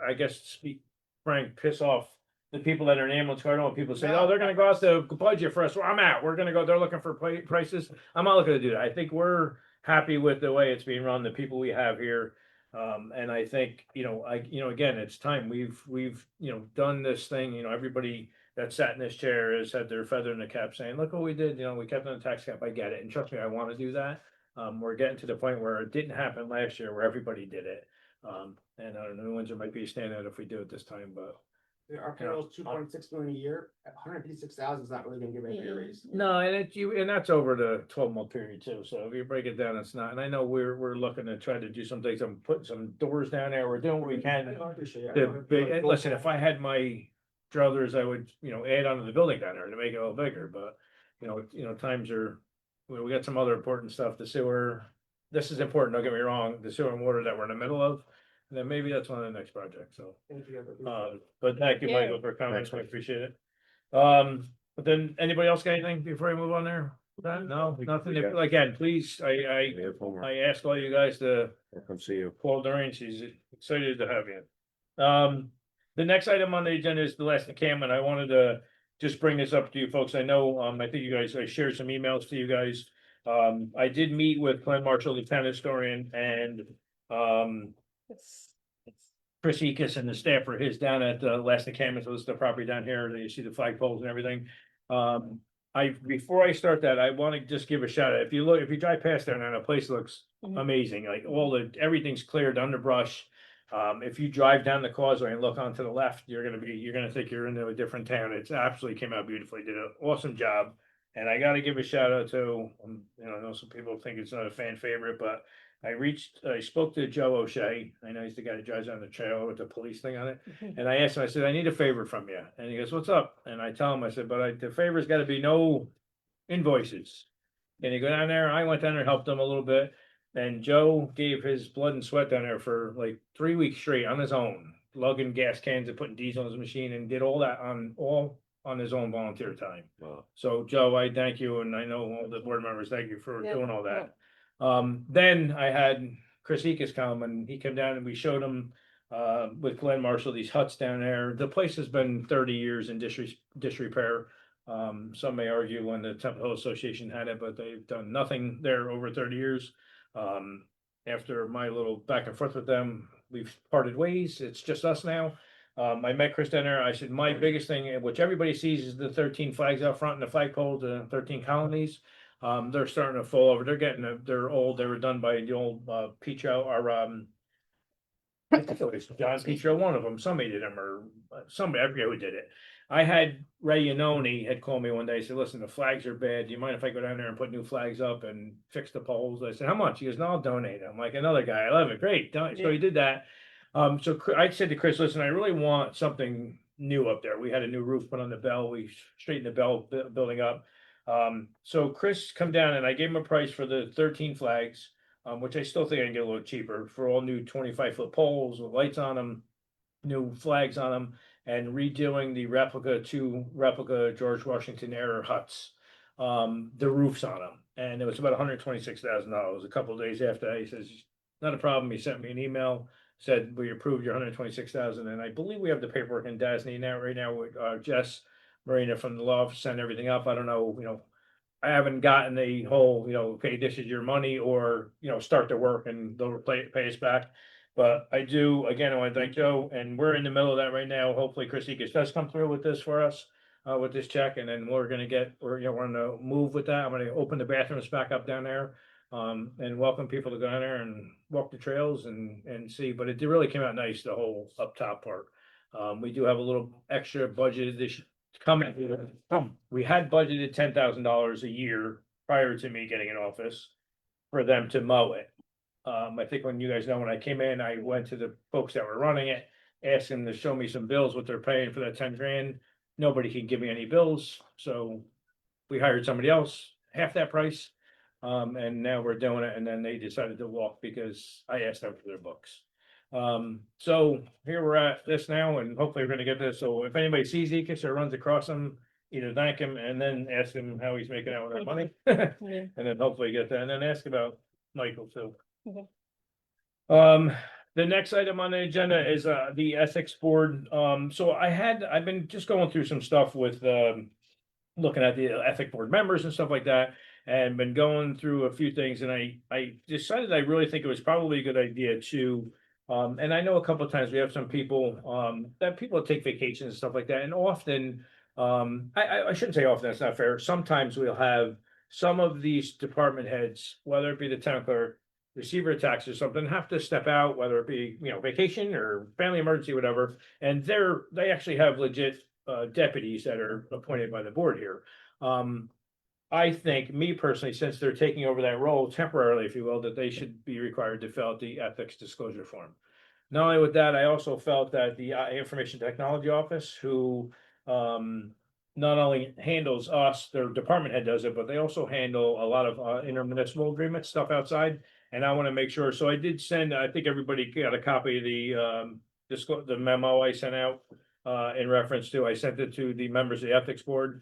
I guess, speak frank, piss off the people that are in ambulance car. I don't want people to say, No. oh, they're gonna go out the budget for us, well, I'm out, we're gonna go, they're looking for prices. I'm not looking to do that. I think we're happy with the way it's being run, the people we have here. And I think, again, it's time, we've done this thing, everybody that sat in this chair has had their feather in the cap saying, look what we did, we kept on the tax cap, I get it, and trust me, I wanna do that. We're getting to the point where it didn't happen last year, where everybody did it. And I don't know, New Windsor might be a standout if we do it this time, but. Our payroll's 2.6 million a year, 156,000 is not really gonna give anybody a raise. No, and that's over the 12-month period too, so if you break it down, it's not, and I know we're looking to try to do some things, I'm putting some doors down there, we're doing what we can. I appreciate it. And listen, if I had my druthers, I would, add on to the building down there to make it a little bigger, but, times are, we got some other important stuff, the sewer. This is important, don't get me wrong, the sewer and water that we're in the middle of, and then maybe that's one of the next projects, so. Thank you. But thank you, Yeah. Michael, for comments, I appreciate it. But then, anybody else got anything before I move on there? No, nothing, again, please, I ask all you guys to Come see you. call Doreen, she's excited to have you. The next item on the agenda is the last encampment. I wanted to just bring this up to you folks. I know, I think you guys, I shared some emails to you guys. I did meet with Glenn Marshall, Lieutenant Historian, and It's- Chris Ekus and the staff for his down at the last encampment, so it's the property down here, you see the flagpoles and everything. Before I start that, I want to just give a shout out, if you drive past there now, the place looks Mhm. amazing, like everything's cleared, underbrush. If you drive down the causeway and look onto the left, you're gonna think you're into a different town, it's absolutely came out beautifully, did an awesome job. And I gotta give a shout out to, I know some people think it's not a fan favorite, but I spoke to Joe O'Shea. I know he's the guy that drives on the trail with the police thing on it. And I asked him, I said, I need a favor from you. And he goes, what's up? And I tell him, I said, but the favor's gotta be no invoices. Can you go down there? I went down there, helped him a little bit. And Joe gave his blood and sweat down there for like 3 weeks straight on his own, lugging gas cans and putting diesel in his machine, and did all that on his own volunteer time. Wow. So Joe, I thank you, and I know all the board members, thank you for Yeah, doing all that. Then I had Chris Ekus come, and he came down and we showed him with Glenn Marshall, these huts down there. The place has been 30 years in disrepair. Some may argue when the Temple Hill Association had it, but they've done nothing there over 30 years. After my little back and forth with them, we've parted ways. It's just us now. I met Chris down there. I said, my biggest thing, which everybody sees, is the 13 flags out front and the flagpole, the 13 colonies. They're starting to fall over. They're old. They were done by the old Petro, or I think it was John Petro, one of them. Somebody did them, or somebody, I forget who did it. I had Ray Yanoni had called me one day, said, listen, the flags are bad. Do you mind if I go down there and put new flags up and fix the poles? I said, how much? He goes, no, I'll donate. I'm like, another guy, I love it. Great. So he did that. So I said to Chris, listen, I really want something new up there. We had a new roof put on the bell. We straightened the bell building up. So Chris come down, and I gave him a price for the 13 flags, which I still think I can get a little cheaper, for all new 25-foot poles with lights on them, new flags on them, and redoing the replica George Washington era huts, the roofs on them. And it was about $126,000. A couple of days after that, he says, not a problem. He sent me an email, said, we approved your $126,000. And I believe we have the paperwork in Dasney now, right now with Jess Marina from the law, sent everything up. I don't know, I haven't gotten the whole, okay, this is your money, or, start the work and they'll pay us back. But I do, again, I want to thank Joe, and we're in the middle of that right now. Hopefully Chris Ekus does come through with this for us, with this check, and then we're gonna move with that. I'm gonna open the bathrooms back up down there. And welcome people to go down there and walk the trails and see, but it really came out nice, the whole up top part. We do have a little extra budget coming, we had budgeted $10,000 a year prior to me getting in office for them to mow it. I think when you guys know, when I came in, I went to the folks that were running it, asked them to show me some bills, what they're paying for that 10 grand. Nobody could give me any bills, so we hired somebody else, half that price. And now we're doing it, and then they decided to walk because I asked them for their books. So here we're at this now, and hopefully we're gonna get this, so if anybody sees Ekis or runs across him, either thank him and then ask him how he's making out with that money. Yeah. And then hopefully get that, and then ask about Michael too. Okay. The next item on the agenda is the ethics board. So I've been just going through some stuff with looking at the ethic board members and stuff like that, and been going through a few things, and I decided I really think it was probably a good idea to. And I know a couple of times we have some people that people take vacations and stuff like that, and often I shouldn't say often, that's not fair. Sometimes we'll have some of these department heads, whether it be the town clerk, receiver of tax or something, have to step out, whether it be, vacation or family emergency, whatever. And they actually have legit deputies that are appointed by the board here. I think, me personally, since they're taking over that role temporarily, if you will, that they should be required to fill out the ethics disclosure form. Not only with that, I also felt that the information technology office, who not only handles us, their department head does it, but they also handle a lot of intermunicipal agreements, stuff outside. And I want to make sure, so I did send, I think everybody got a copy of the memo I sent out in reference to, I sent it to the members of the ethics board.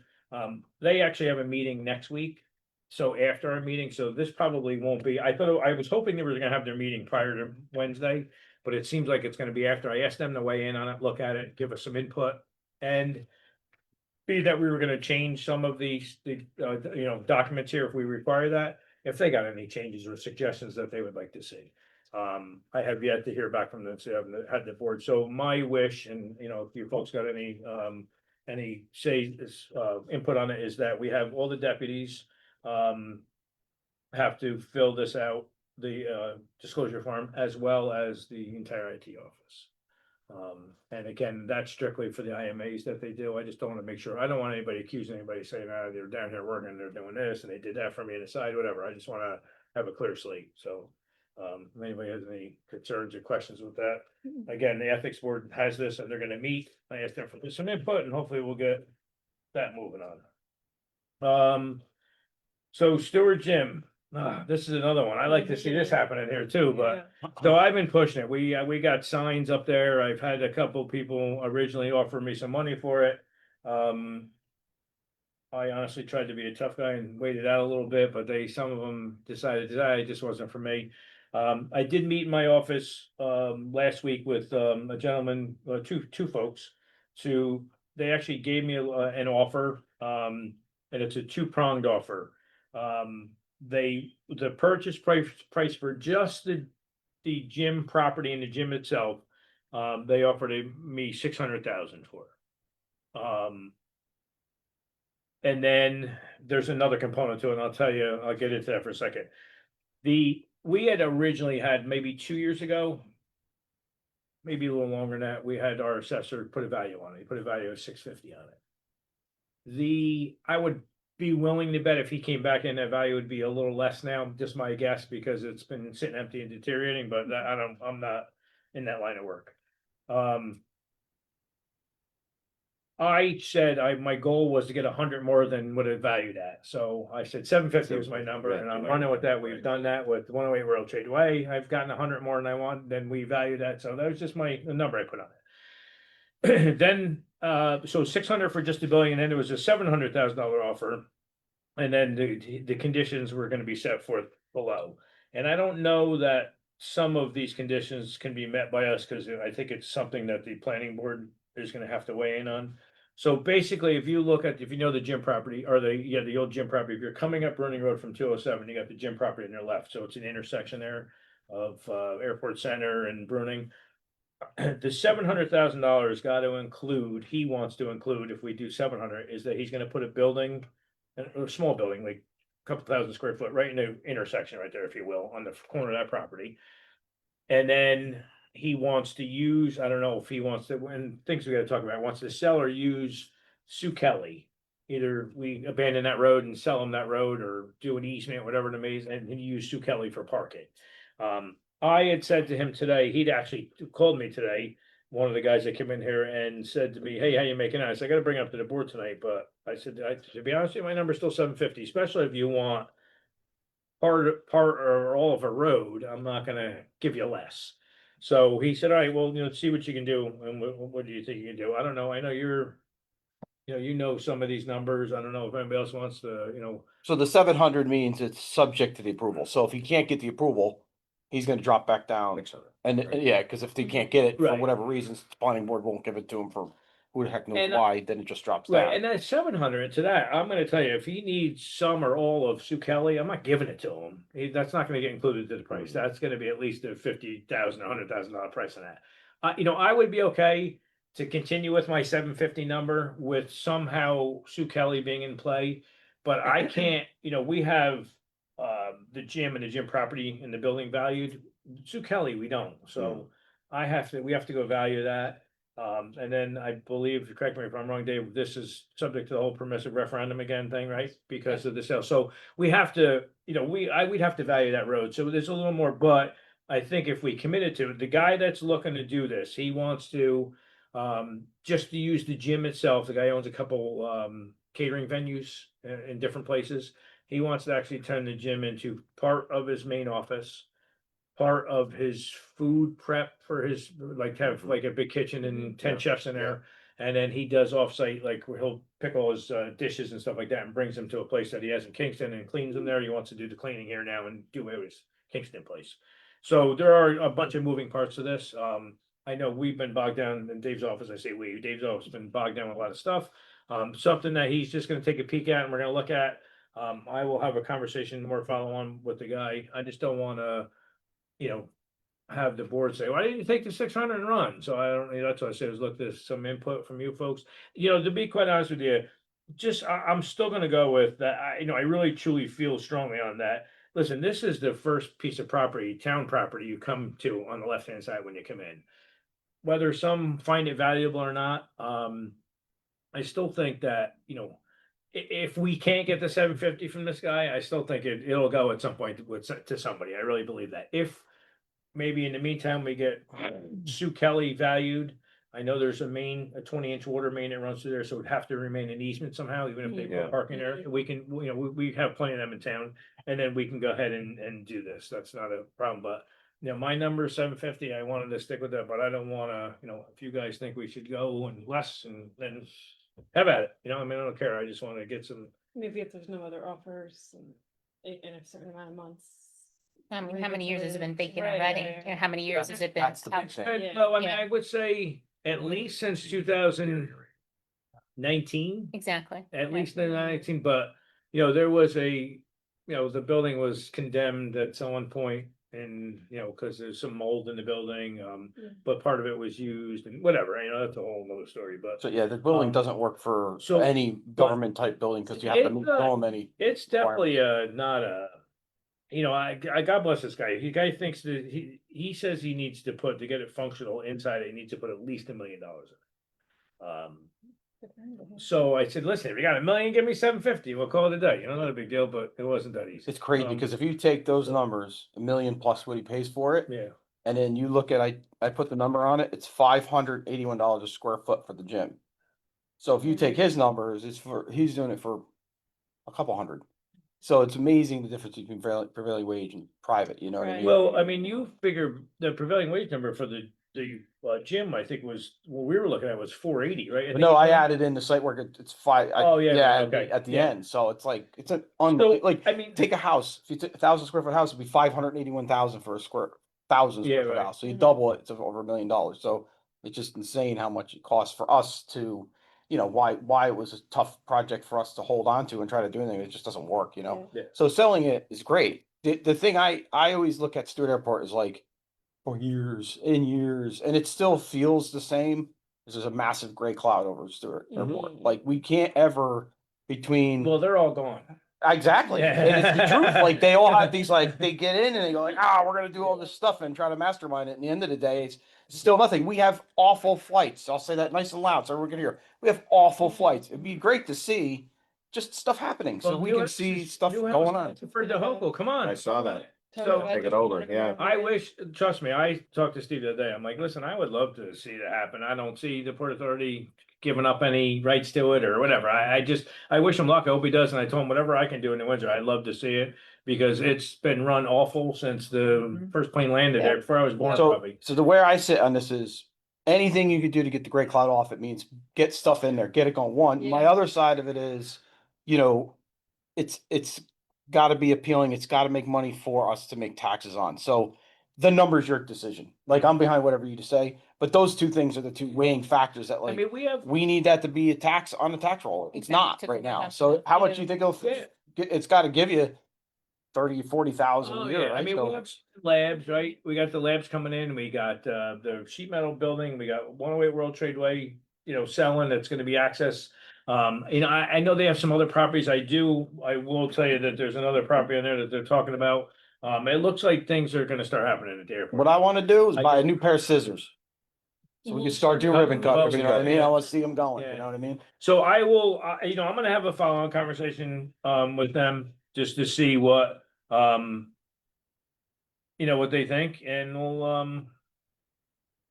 They actually have a meeting next week. So after our meeting, so this probably won't be, I was hoping they were gonna have their meeting prior to Wednesday, but it seems like it's gonna be after. I asked them to weigh in on it, look at it, give us some input. And be that we were gonna change some of the documents here if we require that, if they got any changes or suggestions that they would like to see. I have yet to hear back from them, so I haven't had the board. So my wish, and if you folks got any input on it, is that we have all the deputies have to fill this out, the disclosure form, as well as the entire IT office. And again, that's strictly for the IMAs that they do. I just don't want to make sure, I don't want anybody accusing anybody saying, they're down here working, they're doing this, and they did that for me on the side, whatever. I just want to have a clear slate. So if anybody has any concerns or questions with that, again, the ethics board has this, and they're gonna meet. I asked them for some input, and hopefully we'll get that moving on. So Stuart Jim, this is another one. I like to see this happening here too, but so I've been pushing it. We got signs up there. I've had a couple people originally offer me some money for it. I honestly tried to be a tough guy and waited out a little bit, but some of them decided that it just wasn't for me. I did meet in my office last week with a gentleman, two folks. They actually gave me an offer, and it's a two-pronged offer. The purchase price for just the gym property and the gym itself, they offered me $600,000 for. And then there's another component to it, and I'll get into that for a second. We had originally had, maybe 2 years ago, maybe a little longer than that, we had our assessor put a value on it. He put a value of $650 on it. I would be willing to bet if he came back in, that value would be a little less now, just my guess, because it's been sitting empty and deteriorating, but I'm not in that line of work. I said my goal was to get 100 more than what it valued at. So I said 750 was my number, and I'm running with that. We've done that with 108 World Trade Way. I've gotten 100 more than I want, then we value that. So that was just the number I put on it. Then so 600 for just the building, and then there was a $700,000 offer. And then the conditions were going to be set forth below. And I don't know that some of these conditions can be met by us, because I think it's something that the planning board is going to have to weigh in on. So basically, if you know the gym property, or the old gym property, if you're coming up Bruning Road from 207, you got the gym property on your left. So it's an intersection there of Airport Center and Bruning. The $700,000 got to include, he wants to include, if we do 700, is that he's going to put a building, a small building, like a couple thousand square foot, right in the intersection right there, if you will, on the corner of that property. And then he wants to use, I don't know if he wants to, when things we got to talk about, wants to sell or use Sue Kelly. Either we abandon that road and sell him that road or do an easement, whatever the maze, and use Sue Kelly for parking. I had said to him today, he'd actually called me today, one of the guys that came in here and said to me, hey, how you making out? I said, I gotta bring it up to the board tonight, but I said, to be honest with you, my number's still 750, especially if you want part or all of a road, I'm not gonna give you less. So he said, all right, well, see what you can do, and what do you think you can do? I don't know, I know you know some of these numbers, I don't know if anybody else wants to, So the 700 means it's subject to the approval. So if he can't get the approval, he's gonna drop back down. And yeah, because if they can't get it for Right. whatever reasons, the planning board won't give it to him for who the heck knows And, why, then it just drops right, down. and that 700 to that, I'm gonna tell you, if he needs some or all of Sue Kelly, I'm not giving it to him. That's not gonna get included to the price, that's gonna be at least a $50,000, $100,000 price on that. I would be okay to continue with my 750 number with somehow Sue Kelly being in play. But I can't, we have the gym and the gym property and the building valued. Sue Kelly, we don't, so we have to go value that. And then I believe, correct me if I'm wrong, Dave, this is subject to the whole permissive referendum again thing, right? Because of the sale, so we have to, we'd have to value that road, so there's a little more, but I think if we committed to it, the guy that's looking to do this, he wants to, just to use the gym itself, the guy owns a couple, catering venues in different places. He wants to actually turn the gym into part of his main office, part of his food prep for his, like have like a big kitchen and 10 chefs in there. And then he does offsite, like where he'll pick all his dishes and stuff like that and brings them to a place that he has in Kingston and cleans them there. He wants to do the cleaning here now and do it with his Kingston place. So there are a bunch of moving parts to this. I know we've been bogged down in Dave's office. I say Dave's office has been bogged down with a lot of stuff. Something that he's just gonna take a peek at and we're gonna look at. I will have a conversation more follow on with the guy. I just don't wanna, have the board say, why didn't you take the 600 and run? So I don't, that's what I said, is look, there's some input from you folks. To be quite honest with you, I'm still gonna go with that. I really truly feel strongly on that. Listen, this is the first piece of property, town property you come to on the left-hand side when you come in. Whether some find it valuable or not, I still think that, if we can't get the 750 from this guy, I still think it'll go at some point to somebody. I really believe that. If maybe in the meantime, we get Sue Kelly valued. I know there's a 20-inch water main that runs through there, so it'd have to remain an easement somehow, even if they Yeah. put parking there. We can, we have plenty of them in town, and then we can go ahead and do this. That's not a problem, but my number is 750. I wanted to stick with that, but I don't wanna, if you guys think we should go and less and then have at it, I don't care. I just wanna get some. Maybe if there's no other offers and in a certain amount of months. I mean, how many years has it been vacant Right, already? right, right. And how many years has it been? That's the big out? thing. Yeah. No, I mean, Yeah. I would say at least since 2019, Exactly. at yeah. least in 19, but there was the building was condemned at some point and, because there's some mold in the building, Yeah. but part of it was used and whatever, that's a whole nother story, but So yeah, the building Um, doesn't work for so- any government type building because you have to It, meet so many. it's definitely not a, God bless this guy. The guy thinks that he says he needs to put, to get it functional inside, he needs to put at least $1 million in it. So I said, listen, if you got $1 million, give me 750. We'll call it a day. Not a big deal, but it wasn't that easy. It's crazy because if you take those numbers, $1 million plus what he pays for it, Yeah, and then you look at, I put the number on it, it's $581 a square foot for the gym. So if you take his numbers, he's doing it for a couple hundred. So it's amazing the difference between prevailing wage and private, you know what I Right. mean? well, I mean, you figure the prevailing wage number for the gym, I think was, what we were looking at was 480, right? But no, think I you said? added in the site work, it's five. Oh, yeah, Yeah, okay, at the yeah. end, so it's like, it's an So, like, I mean, take a house, if you took 1,000 square foot house, it'd be 581,000 for a square, 1,000 Yeah, square foot right. house, so you Mhm. double it, it's over $1 million, so it's just insane how much it costs for us to, why it was a tough project for us to hold on to and try to do anything, it just doesn't work, Yeah. So selling it is great. The thing I always look at Stewart Airport is like, for years and years, and it still feels the same. There's a massive gray cloud over Stewart Airport. Mhm. Like we can't ever between well, they're all gone. Exactly. And it's the truth. Like they all have these, like they get in and they go like, we're gonna do all this stuff and try to mastermind it. And the end of the day, it's still nothing. We have awful flights. I'll say that nice and loud so everyone can hear. We have awful flights. It'd be great to see just stuff happening so Well, we new can see houses- stuff new going house on. For the Hoco, come on. I saw that. So- Take it over, yeah. I wish, trust me, I talked to Steve the other day. I'm like, listen, I would love to see that happen. I don't see the Port Authority giving up any rights to it or whatever. I wish him luck. I hope he does. And I told him whatever I can do in the Windsor, I'd love to see it because it's been run awful since the first plane landed there before I was born, So, probably. so the way I sit on this is anything you could do to get the gray cloud off, it means get stuff in there, get it going. One, my Yeah. other side of it is, you know, it's got to be appealing. It's got to make money for us to make taxes on. So the number's your decision. Like I'm behind whatever you say, but those two things are the two weighing factors that I like mean, we have, we need that to be a tax on the tax roll. It's Exactly, not to right now. have So that, how much yeah. do you think it'll, Yeah. it's got to give you 30, 40,000 oh a year, yeah, I right? mean, So- we have labs, right? We got the labs coming in. We got the sheet metal building. We got 108 World Trade Way, selling. That's going to be access. I know they have some other properties. I will tell you that there's another property on there that they're talking about. It looks like things are going to start happening at the airport. What I want to do is I buy a just- new pair of scissors. So we can Mhm. start doing Cut- ribbon cutters, you know what I mean? yeah. I want to see them going, Yeah. you know what I mean? So I will, I'm gonna have a follow-on conversation, with them, just to see what, what they think, and we'll,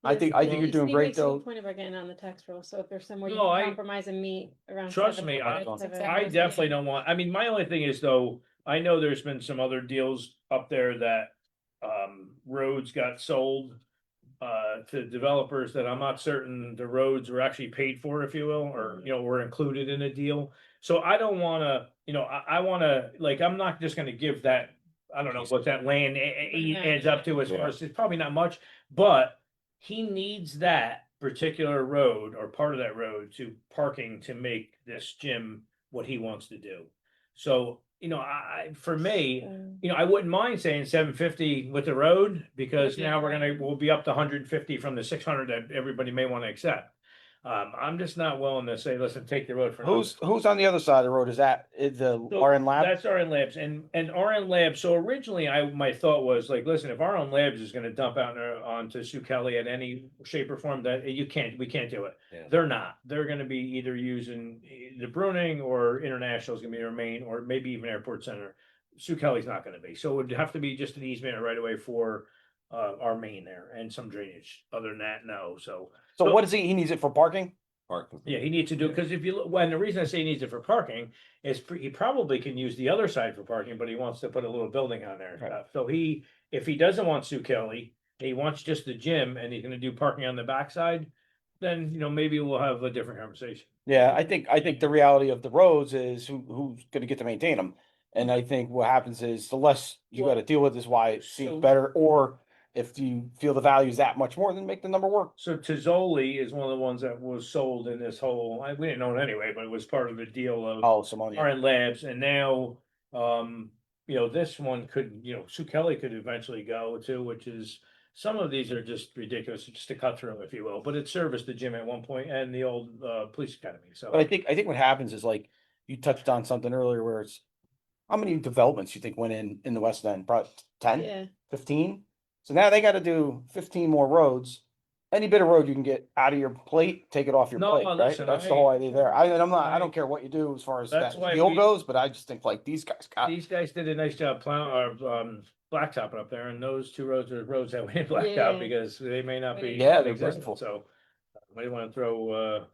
I think you're doing Steve great makes a good though. point about getting on the tax roll, so if there's somewhere you No, can I- compromise and meet around. Trust 7, me, I- that's That's a- I exactly- definitely don't want, I mean, my only thing is though, I know there's been some other deals up there that, roads got sold. To developers that I'm not certain the roads were actually paid for, if you will, or, were included in a deal. So I don't wanna, I wanna, like, I'm not just gonna give that, I don't know what that land adds up to as far as, it's probably not much, but he needs that particular road or part of that road to parking to make this gym what he wants to do. So, for me, I wouldn't mind saying 750 with the road, because Yeah. now we'll be up to 150 from the 600 that everybody may want to accept. I'm just not willing to say, listen, take the road for. Who's on the other side of the road? Is that the So RN Lab? That's RN Labs, and RN Labs. So originally, my thought was like, listen, if RN Labs is going to dump out onto Sue Kelly at any shape or form, that we can't do it. Yeah. They're not. They're going to be either using the Bruning, or International is going to be their main, or maybe even Airport Center. Sue Kelly's not going to be. So it would have to be just an easement right away for our main there and some drainage. Other than that, no. So So what is he needs it for parking? Parking. yeah, he needs to do, because if you look, when the reason I say he needs it for parking is he probably can use the other side for parking, but he wants to put a little building on there. Right. So if he doesn't want Sue Kelly, he wants just the gym and he's gonna do parking on the backside, then, maybe we'll have a different conversation. Yeah, I think the reality of the roads is who's gonna get to maintain them. And I think what happens is the less you Well, gotta deal with is why it seems so- better, or if you feel the value is that much more, then make the number work. So Tizzoli is one of the ones that was sold in this whole, we didn't know it anyway, but it was part of the deal of Oh, Simone. RN Labs, and now, this one could, Sue Kelly could eventually go to, which is, some of these are just ridiculous, just a cut through, if you will, but it serviced the gym at one point and the old, police academy, so. But I think what happens is like, you touched on something earlier where it's, how many developments you think went in the West End? Probably 10, Yeah, 15? So now they gotta do 15 more roads. Any bit of road you can get out of your plate, take it off your No, plate, right? listen, That's the whole idea there. I don't I- care what you do as far as That's that why deal we- goes, but I just think like these guys got. These guys did a nice job plowing, or, blacktopping up there, and those two roads are roads that went blacked out, Yeah. because they may not be. Yeah, they're existent, grateful. So, might wanna throw,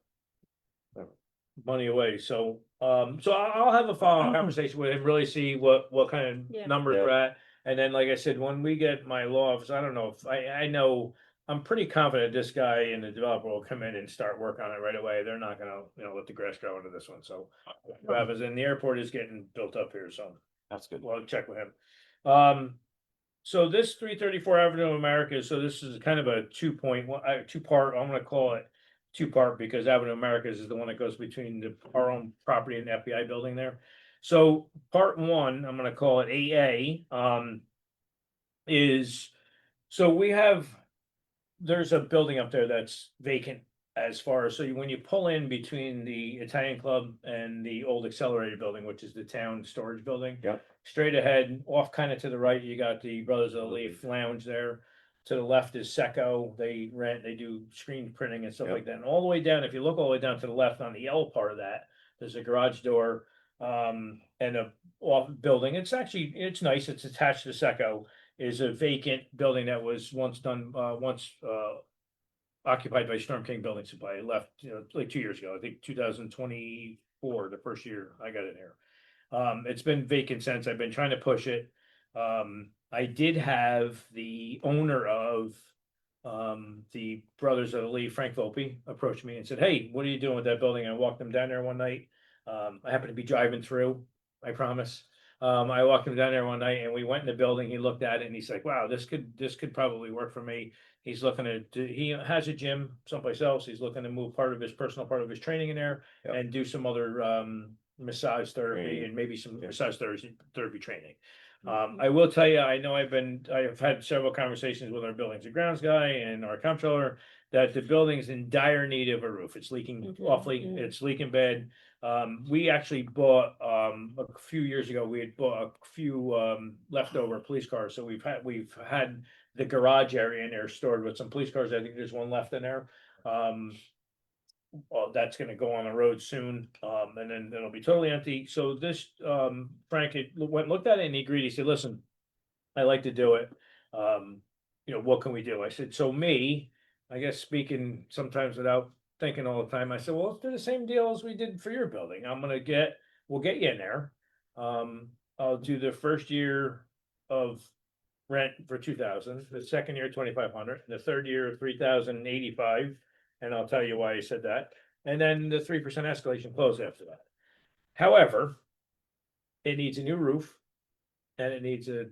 money away, so, I'll have a follow-up conversation with him, really see what kind Yeah. of numbers Yeah. we're at. And then, like I said, when we get my law office, I don't know if, I know, I'm pretty confident this guy and the developer will come in and start work on it right away. They're not gonna, let the grass grow into this one, so. What happens, and the airport is getting built up here, so. That's good. Well, I'll check with him. So this 334 Avenue of America, so this is kind of a 2-part, I'm gonna call it 2-part, because Avenue of Americas is the one that goes between our own property and the FBI building there. So part 1, I'm gonna call it AA, is, so there's a building up there that's vacant as far as, so when you pull in between the Italian Club and the old Accelerated building, which is the town storage building. Yep. Straight ahead, off kind of to the right, you got the Brothers of the Leaf Lounge there. To the left is Seco. They do screen printing and stuff Yep. like that. And all the way down, if you look all the way down to the left on the L part of that, there's a garage door, and a off building. It's actually, it's nice. It's attached to Seco. Is a vacant building that was once occupied by Storm King Building Supply. It left, like 2 years ago, I think 2024, the first year I got in here. It's been vacant since. I've been trying to push it. I did have the owner of the Brothers of the Lee, Frank Volpe, approach me and said, "Hey, what are you doing with that building?" I walked him down there one night. I happened to be driving through, I promise. I walked him down there one night and we went in the building. He looked at it and he's like, "Wow, this could probably work for me." He's looking he has a gym someplace else. He's looking to move part of his personal part of his training in there. Yep. And do some other massage therapy Training. and maybe some Yeah. massage therapy training. I will tell you, I know I've had several conversations with our buildings and grounds guy and our comptroller that the building's in dire need of a roof. It's leaking Mhm, awfully, mhm. it's leaking bad. We actually bought, a few years ago, we had bought a few, leftover police cars. So we've had the garage area in there stored with some police cars. I think there's one left in there. Well, that's gonna go on the road soon, and then it'll be totally empty. So this, Frank went, looked at it and he agreed. He said, "Listen, I like to do it. What can we do?" I said, "So I guess speaking sometimes without thinking all the time, I said, well, let's do the same deal as we did for your building. We'll get you in there. I'll do the first year of rent for 2,000, the second year 2,500, the third year 3,085, and I'll tell you why I said that. And then the 3% escalation close after that. However, it needs a new roof, and it needs a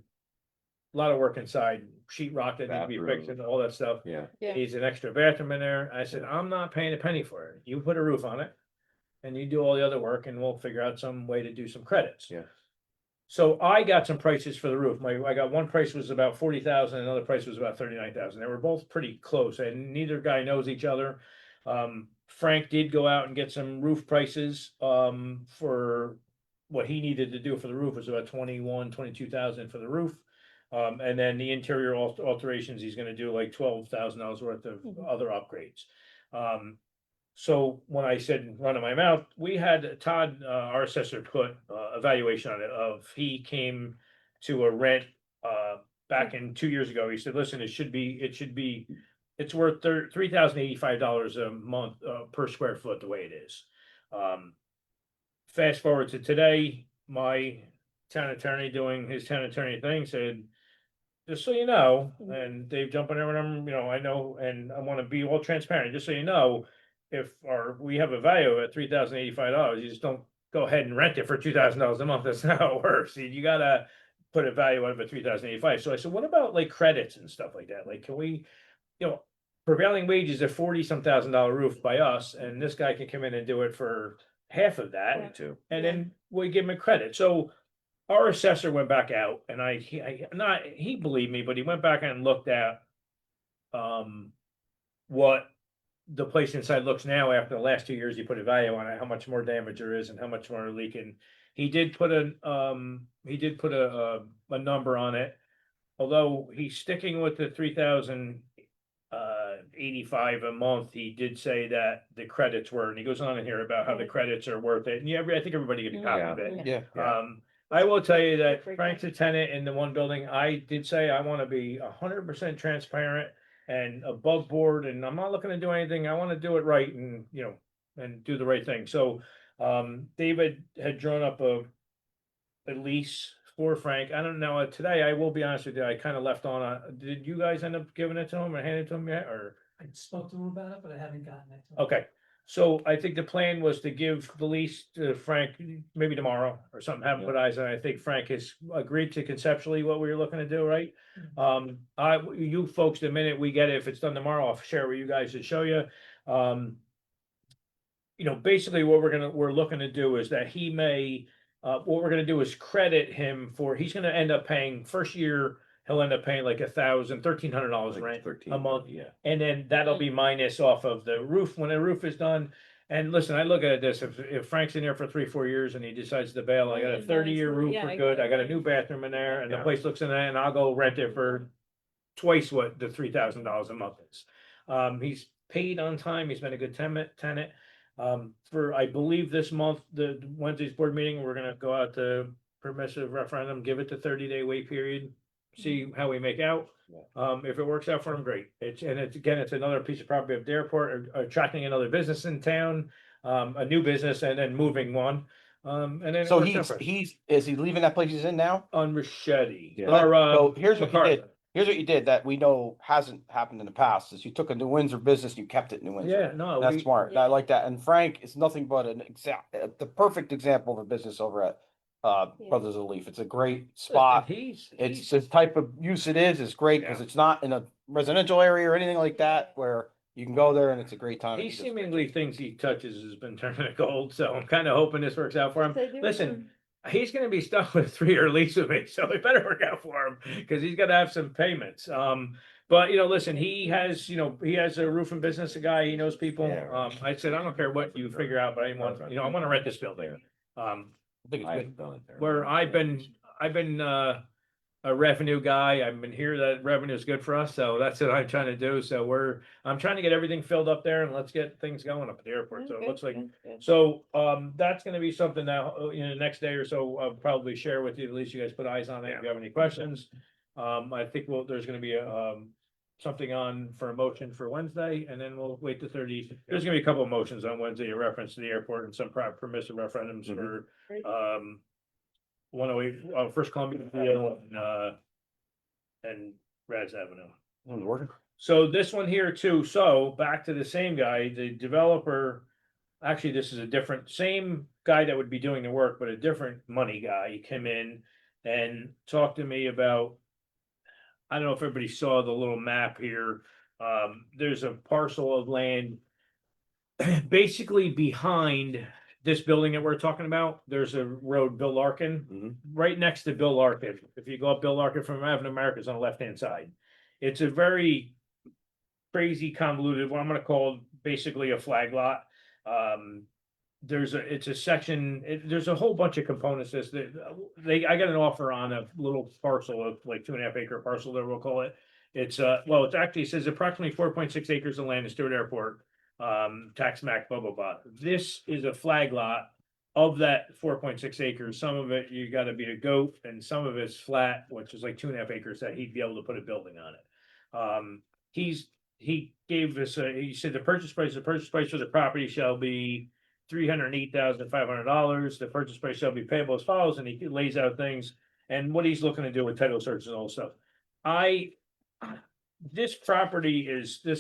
lot of work inside, sheetrock that needs to be fixed and all that stuff. Yeah. Yeah. Needs an extra bathroom in there. I said, I'm not paying a penny for it. You put a roof on it, and you do all the other work, and we'll figure out some way to do some credits. Yeah. So I got some prices for the roof. I got one price was about 40,000, another price was about 39,000. They were both pretty close, and neither guy knows each other. Frank did go out and get some roof prices, for what he needed to do for the roof was about 22,000 for the roof. And then the interior alterations, he's gonna do like $12,000 worth of Mhm. other upgrades. So when I said running my mouth, we had Todd, our assessor, put evaluation on it he came to a rent back in 2 years ago. He said, "Listen, it's worth $3,085 a month per square foot the way it is." Fast forward to today, my town attorney doing his town attorney thing said, "Just so you know," and Dave jumping in, I know, and I wanna be all transparent, just so you know. If we have a value at $3,085, you just don't go ahead and rent it for $2,000 a month. That's not how it works. You gotta put a value on it at 3,085. So I said, what about like credits and stuff like that? Like, can we, prevailing wages at 40 some $1,000 roof by us, and this guy can come in and do it for half of that, 22. and then we give him a credit. So our assessor went back out, and he believed me, but he went back and looked at what the place inside looks now after the last 2 years. He put a value on it, how much more damage there is and how much more leaking. He did put a number on it, although he's sticking with the 3,085 a month. He did say that the credits were, and he goes on in here about how the credits are worth it. And yeah, I think everybody get a copy of it. Yeah. Yeah. I will tell you that Great Frank's a tenant in the one building. I did say I want to be 100% transparent and above board, and I'm not looking to do anything. I want to do it right and, and do the right thing. So, David had drawn up a lease for Frank. I don't know, today, I will be honest with you, I kind of left on did you guys end up giving it to him or handing it to him yet, or? I spoke to him about it, but I haven't gotten it to him. Okay, so I think the plan was to give the lease to Frank maybe tomorrow or something, have him put eyes on it. I think Frank has agreed to conceptually what we were looking to do, right? You folks, the minute we get it, if it's done tomorrow, I'll share with you guys to show you. Basically what we're looking to do is that what we're gonna do is credit him he's gonna end up paying first year, he'll end up paying like $1,300 Like rent 13, a month. yeah. And then that'll be minus off of the roof, when the roof is done. And listen, I look at this, if Frank's in there for 3-4 years and he decides to bail, I got a Right, 30-year roof yeah, for good, I got a exactly. new bathroom in there, and the Yeah. place looks in there, and I'll go rent it for twice what the $3,000 a month is. He's paid on time, he's been a good tenant. For, I believe this month, the Wednesday's board meeting, we're gonna go out to permissive referendum, give it the 30-day wait period, see how we make out. If it works out for him, great. It's another piece of property of the airport, attracting another business in town, a new business, and then moving one. And then it So works out for him. is he leaving that place he's in now? On Machete. Yeah. So Or, so here's what you MacArthur. did. Here's what you did that we know hasn't happened in the past is you took a New Windsor business, and you kept it in New Windsor. Yeah, no, That's we, smart. I like that. And Frank is nothing but the perfect example of a business over at Yeah. Brothers of the Leaf. It's a great spot. he's, It's the type of use it is great because Yeah. it's not in a residential area or anything like that where you can go there and it's a great time. he and he does a great seemingly job. thinks he touches has been turning to gold, so I'm kind of hoping this works out for him. So there was Listen, he's gonna be stuck with a 3-year lease with me, so it better work out for him, because he's gonna have some payments. But listen, he has a roofing business, a guy, he knows people. Yeah. I said, I don't care what you figure out, but I want, I wanna rent this building. I think it's I good. haven't done it there. Where I've been a revenue guy. I've been here that revenue is good for us, so that's what I'm trying to do. So I'm trying to get everything filled up there, and let's get things going up at the airport. So it looks like, so that's gonna be something that the next day or so I'll probably share with you. At least you guys put eyes on it. If you have any questions, I think there's gonna be something on for a motion for Wednesday, and then we'll wait to 30. There's gonna be a couple of motions on Wednesday in reference to the airport and some permissive referendums for Great. 108 First Columbia Deal and Raz Avenue. It's working. So this one here too, so back to the same guy, the developer. Actually, this is a different, same guy that would be doing the work, but a different money guy. He came in and talked to me about. I don't know if everybody saw the little map here. There's a parcel of land. Basically behind this building that we're talking about, there's a road, Bill Larkin. Mhm. Right next to Bill Larkin. If you go up Bill Larkin from Avenue America, it's on the left-hand side. It's a very crazy convoluted, what I'm gonna call basically a flag lot. It's a section, there's a whole bunch of components to this, I got an offer on a little parcel of like 2.5 acre parcel that we'll call it. It's it actually says approximately 4.6 acres of land in Stewart Airport, tax map, blah, blah, blah. This is a flag lot of that 4.6 acres. Some of it, you gotta be a goat, and some of it's flat, which is like 2.5 acres that he'd be able to put a building on it. He gave us, he said the purchase price for the property shall be $308,500. The purchase price shall be payable as follows, and he lays out things and what he's looking to do with title search and all stuff. This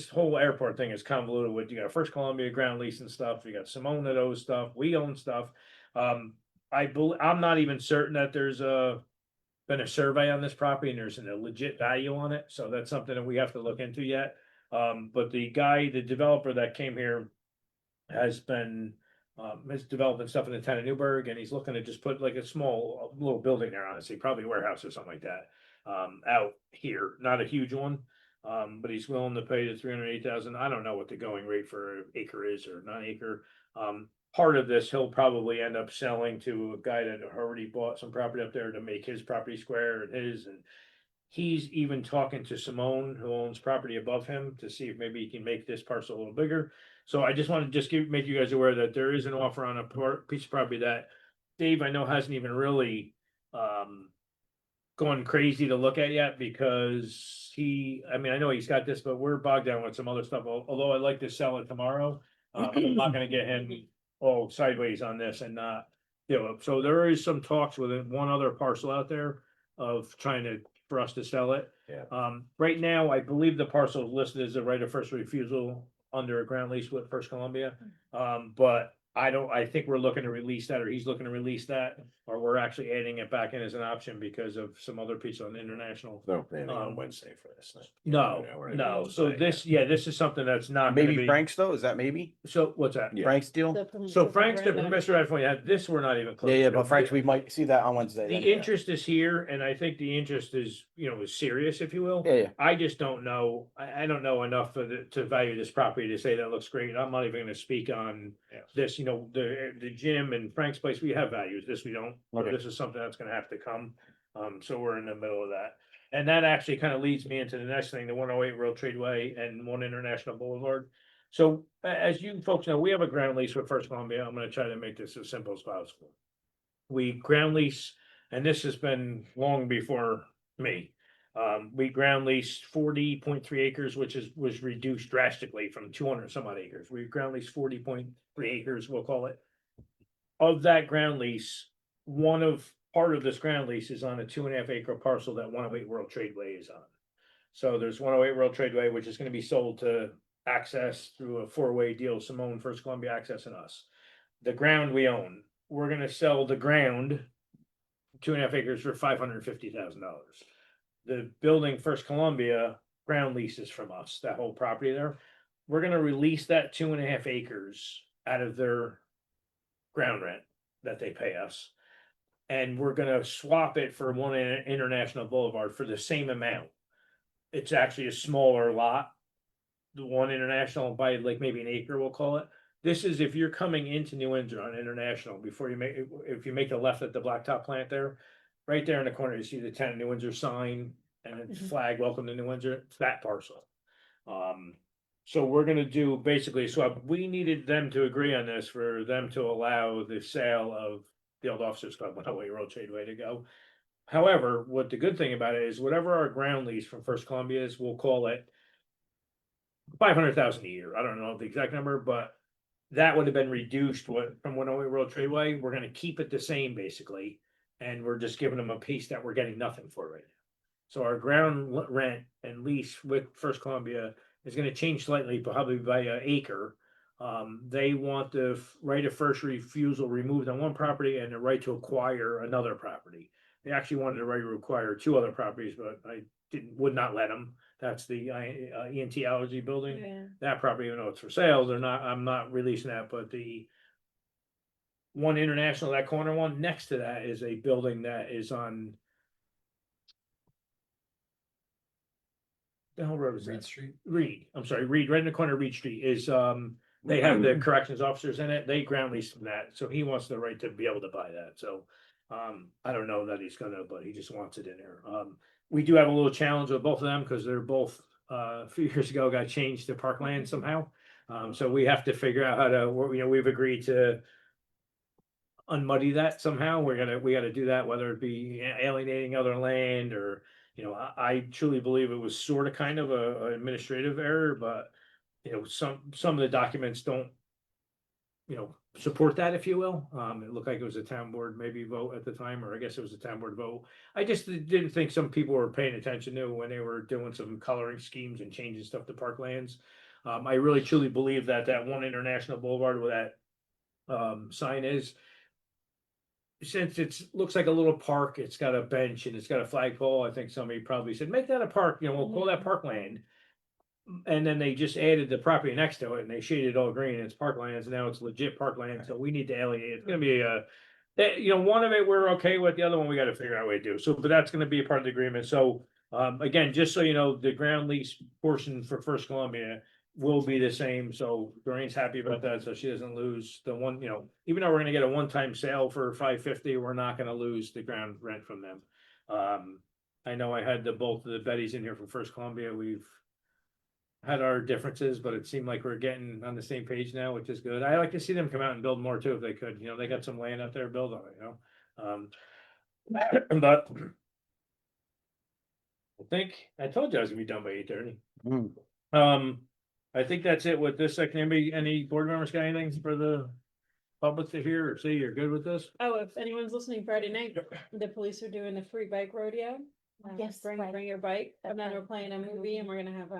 whole airport thing is convoluted with, you got First Columbia ground lease and stuff, you got Simone that owes stuff, we own stuff. I'm not even certain that there's been a survey on this property and there's a legit value on it, so that's something that we have to look into yet. But the developer that came here has been developing stuff in the town of Newburgh, and he's looking to just put like a small little building there, honestly, probably a warehouse or something like that. Out here, not a huge one. But he's willing to pay the 308,000. I don't know what the going rate for an acre is or non-acre. Part of this, he'll probably end up selling to a guy that already bought some property up there to make his property square and his, and he's even talking to Simone, who owns property above him, to see if maybe he can make this parcel a little bigger. So I just want to make you guys aware that there is an offer on a piece of property that Dave, I know, hasn't even really going crazy to look at yet, because I know he's got this, but we're bogged down with some other stuff. Although I'd like to sell it tomorrow, I'm not gonna get him all sideways on this and not, so there is some talks with one other parcel out there of for us to sell it. Yeah. Right now, I believe the parcel is listed as a right of first refusal under a ground lease with First Columbia. But I think we're looking to release that, or he's looking to release that, or we're actually adding it back in as an option because of some other piece on international. No planning on Um, Wednesday for this. No, Yeah, we're gonna no, go so Wednesday, this, yeah, this is something that's not gonna Maybe be, Frank's though, is that maybe? so what's that? Yeah. Frank's deal? So Frank's the permission right for you, this we're not even close. Yeah, to. but Frank's, we might see that on Wednesday. The then. interest is here, and I think the interest is, is serious, if you will. Yeah, yeah. I just don't know, I don't know enough of to value this property to say that looks great. I'm not even gonna speak on Yeah. this, the gym and Frank's place, we have values, this we don't. So Okay. this is something that's gonna have to come, so we're in the middle of that. And that actually kind of leads me into the next thing, the 108 World Tradeway and One International Boulevard. So as you folks know, we have a ground lease with First Columbia. I'm gonna try to make this as simple as possible. We ground lease, and this has been long before me. We ground leased 40.3 acres, which was reduced drastically from 200 some odd acres. We ground leased 40.3 acres, we'll call it. Of that ground lease, part of this ground lease is on a 2.5 acre parcel that 108 World Tradeway is on. So there's 108 World Tradeway, which is gonna be sold to Access through a four-way deal, Simone, First Columbia, Access, and us. The ground we own, we're gonna sell the ground, 2.5 acres, for $550,000. The building, First Columbia, ground leases from us, that whole property there. We're gonna release that 2.5 acres out of their ground rent that they pay us. And we're gonna swap it for One International Boulevard for the same amount. It's actually a smaller lot. The One International by like maybe an acre, we'll call it. This is if you're coming into New Windsor on International, if you make a left at the blacktop plant there. Right there in the corner, you see the town of New Windsor sign and it's flag, welcome to New Windsor, it's that parcel. So we're gonna do basically, so we needed them to agree on this for them to allow the sale of the old officers club, 108 Road Tradeway to go. However, what the good thing about it is whatever our ground lease from First Columbia is, we'll call it 500,000 a year. I don't know the exact number, but that would have been reduced from 108 Road Tradeway. We're gonna keep it the same basically. And we're just giving them a piece that we're getting nothing for right now. So our ground rent and lease with First Columbia is gonna change slightly, probably by an acre. They want the right of first refusal removed on one property and the right to acquire another property. They actually wanted the right to acquire two other properties, but I would not let them. That's the ENT allergy building. Yeah. That property, even though it's for sale, I'm not releasing that, but the One International, that corner one, next to that is a building that is on. The hell road is that? Street. Reed, I'm sorry, Reed, right in the corner of Reed Street is, they have the corrections officers in it, they ground lease from that, so he wants the right to be able to buy that, so. I don't know that he's gonna, but he just wants it in there. We do have a little challenge with both of them, cause they're both, a few years ago got changed to parkland somehow. So we have to figure out how to, we've agreed to unmuddy that somehow. We gotta do that, whether it be alienating other land or, I truly believe it was sort of kind of a administrative error, but. Some of the documents don't. Support that, if you will. It looked like it was a town board maybe vote at the time, or I guess it was a town board vote. I just didn't think some people were paying attention to when they were doing some coloring schemes and changing stuff to parklands. I really truly believe that One International Boulevard where that sign is. Since looks like a little park, it's got a bench and it's got a flagpole. I think somebody probably said, make that a park, we'll call that parkland. And then they just added the property next to it and they shaded it all green. It's parklands. Now it's legit parkland. So we need to alienate. It's gonna be one of it we're okay with. The other one we got to figure out a way to do. So, but that's gonna be a part of the agreement. So, again, just so you know, the ground lease portion for First Columbia will be the same. So Doreen's happy about that. So she doesn't lose the one. Even though we're gonna get a one-time sale for $550, we're not gonna lose the ground rent from them. I know I had both of the Bettys in here from First Columbia. We've had our differences, but it seemed like we're getting on the same page now, which is good. I like to see them come out and build more too, if they could, they got some land out there, build on it, but. I think, I told you I was gonna be done by 8:30. I think that's it with this section. Any board members got anything for the public to hear or see? You're good with this? Oh, if anyone's listening Friday night, the police are doing a free bike rodeo. Yes, Bring right. your bike, and then That's we're playing a movie and we're gonna have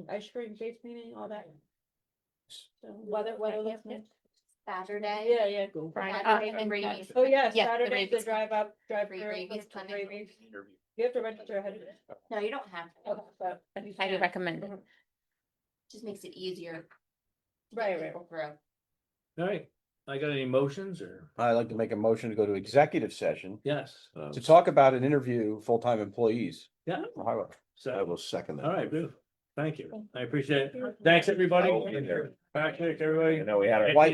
ice cream, face painting, all that. So weather looks good. Saturday. Yeah, yeah. Saturday, the rabies. Oh, yeah, Yeah, the Saturday, the rabies. drive up, drive Free through. rabies for clinic. rabies. You have to register ahead of time. No, you don't have to. Okay, but you Highly can. recommend it. Mhm. Just makes it easier. to get Right, right. people through. All right, I got any motions or, I'd like to make a motion to go to executive session yes, to talk about an interview full-time employees. yeah, for highway. I so, will second that. all right, good. Thank you. I appreciate it. Thanks, everybody. Oh, in there. Patrick, everybody. You know, we had our. White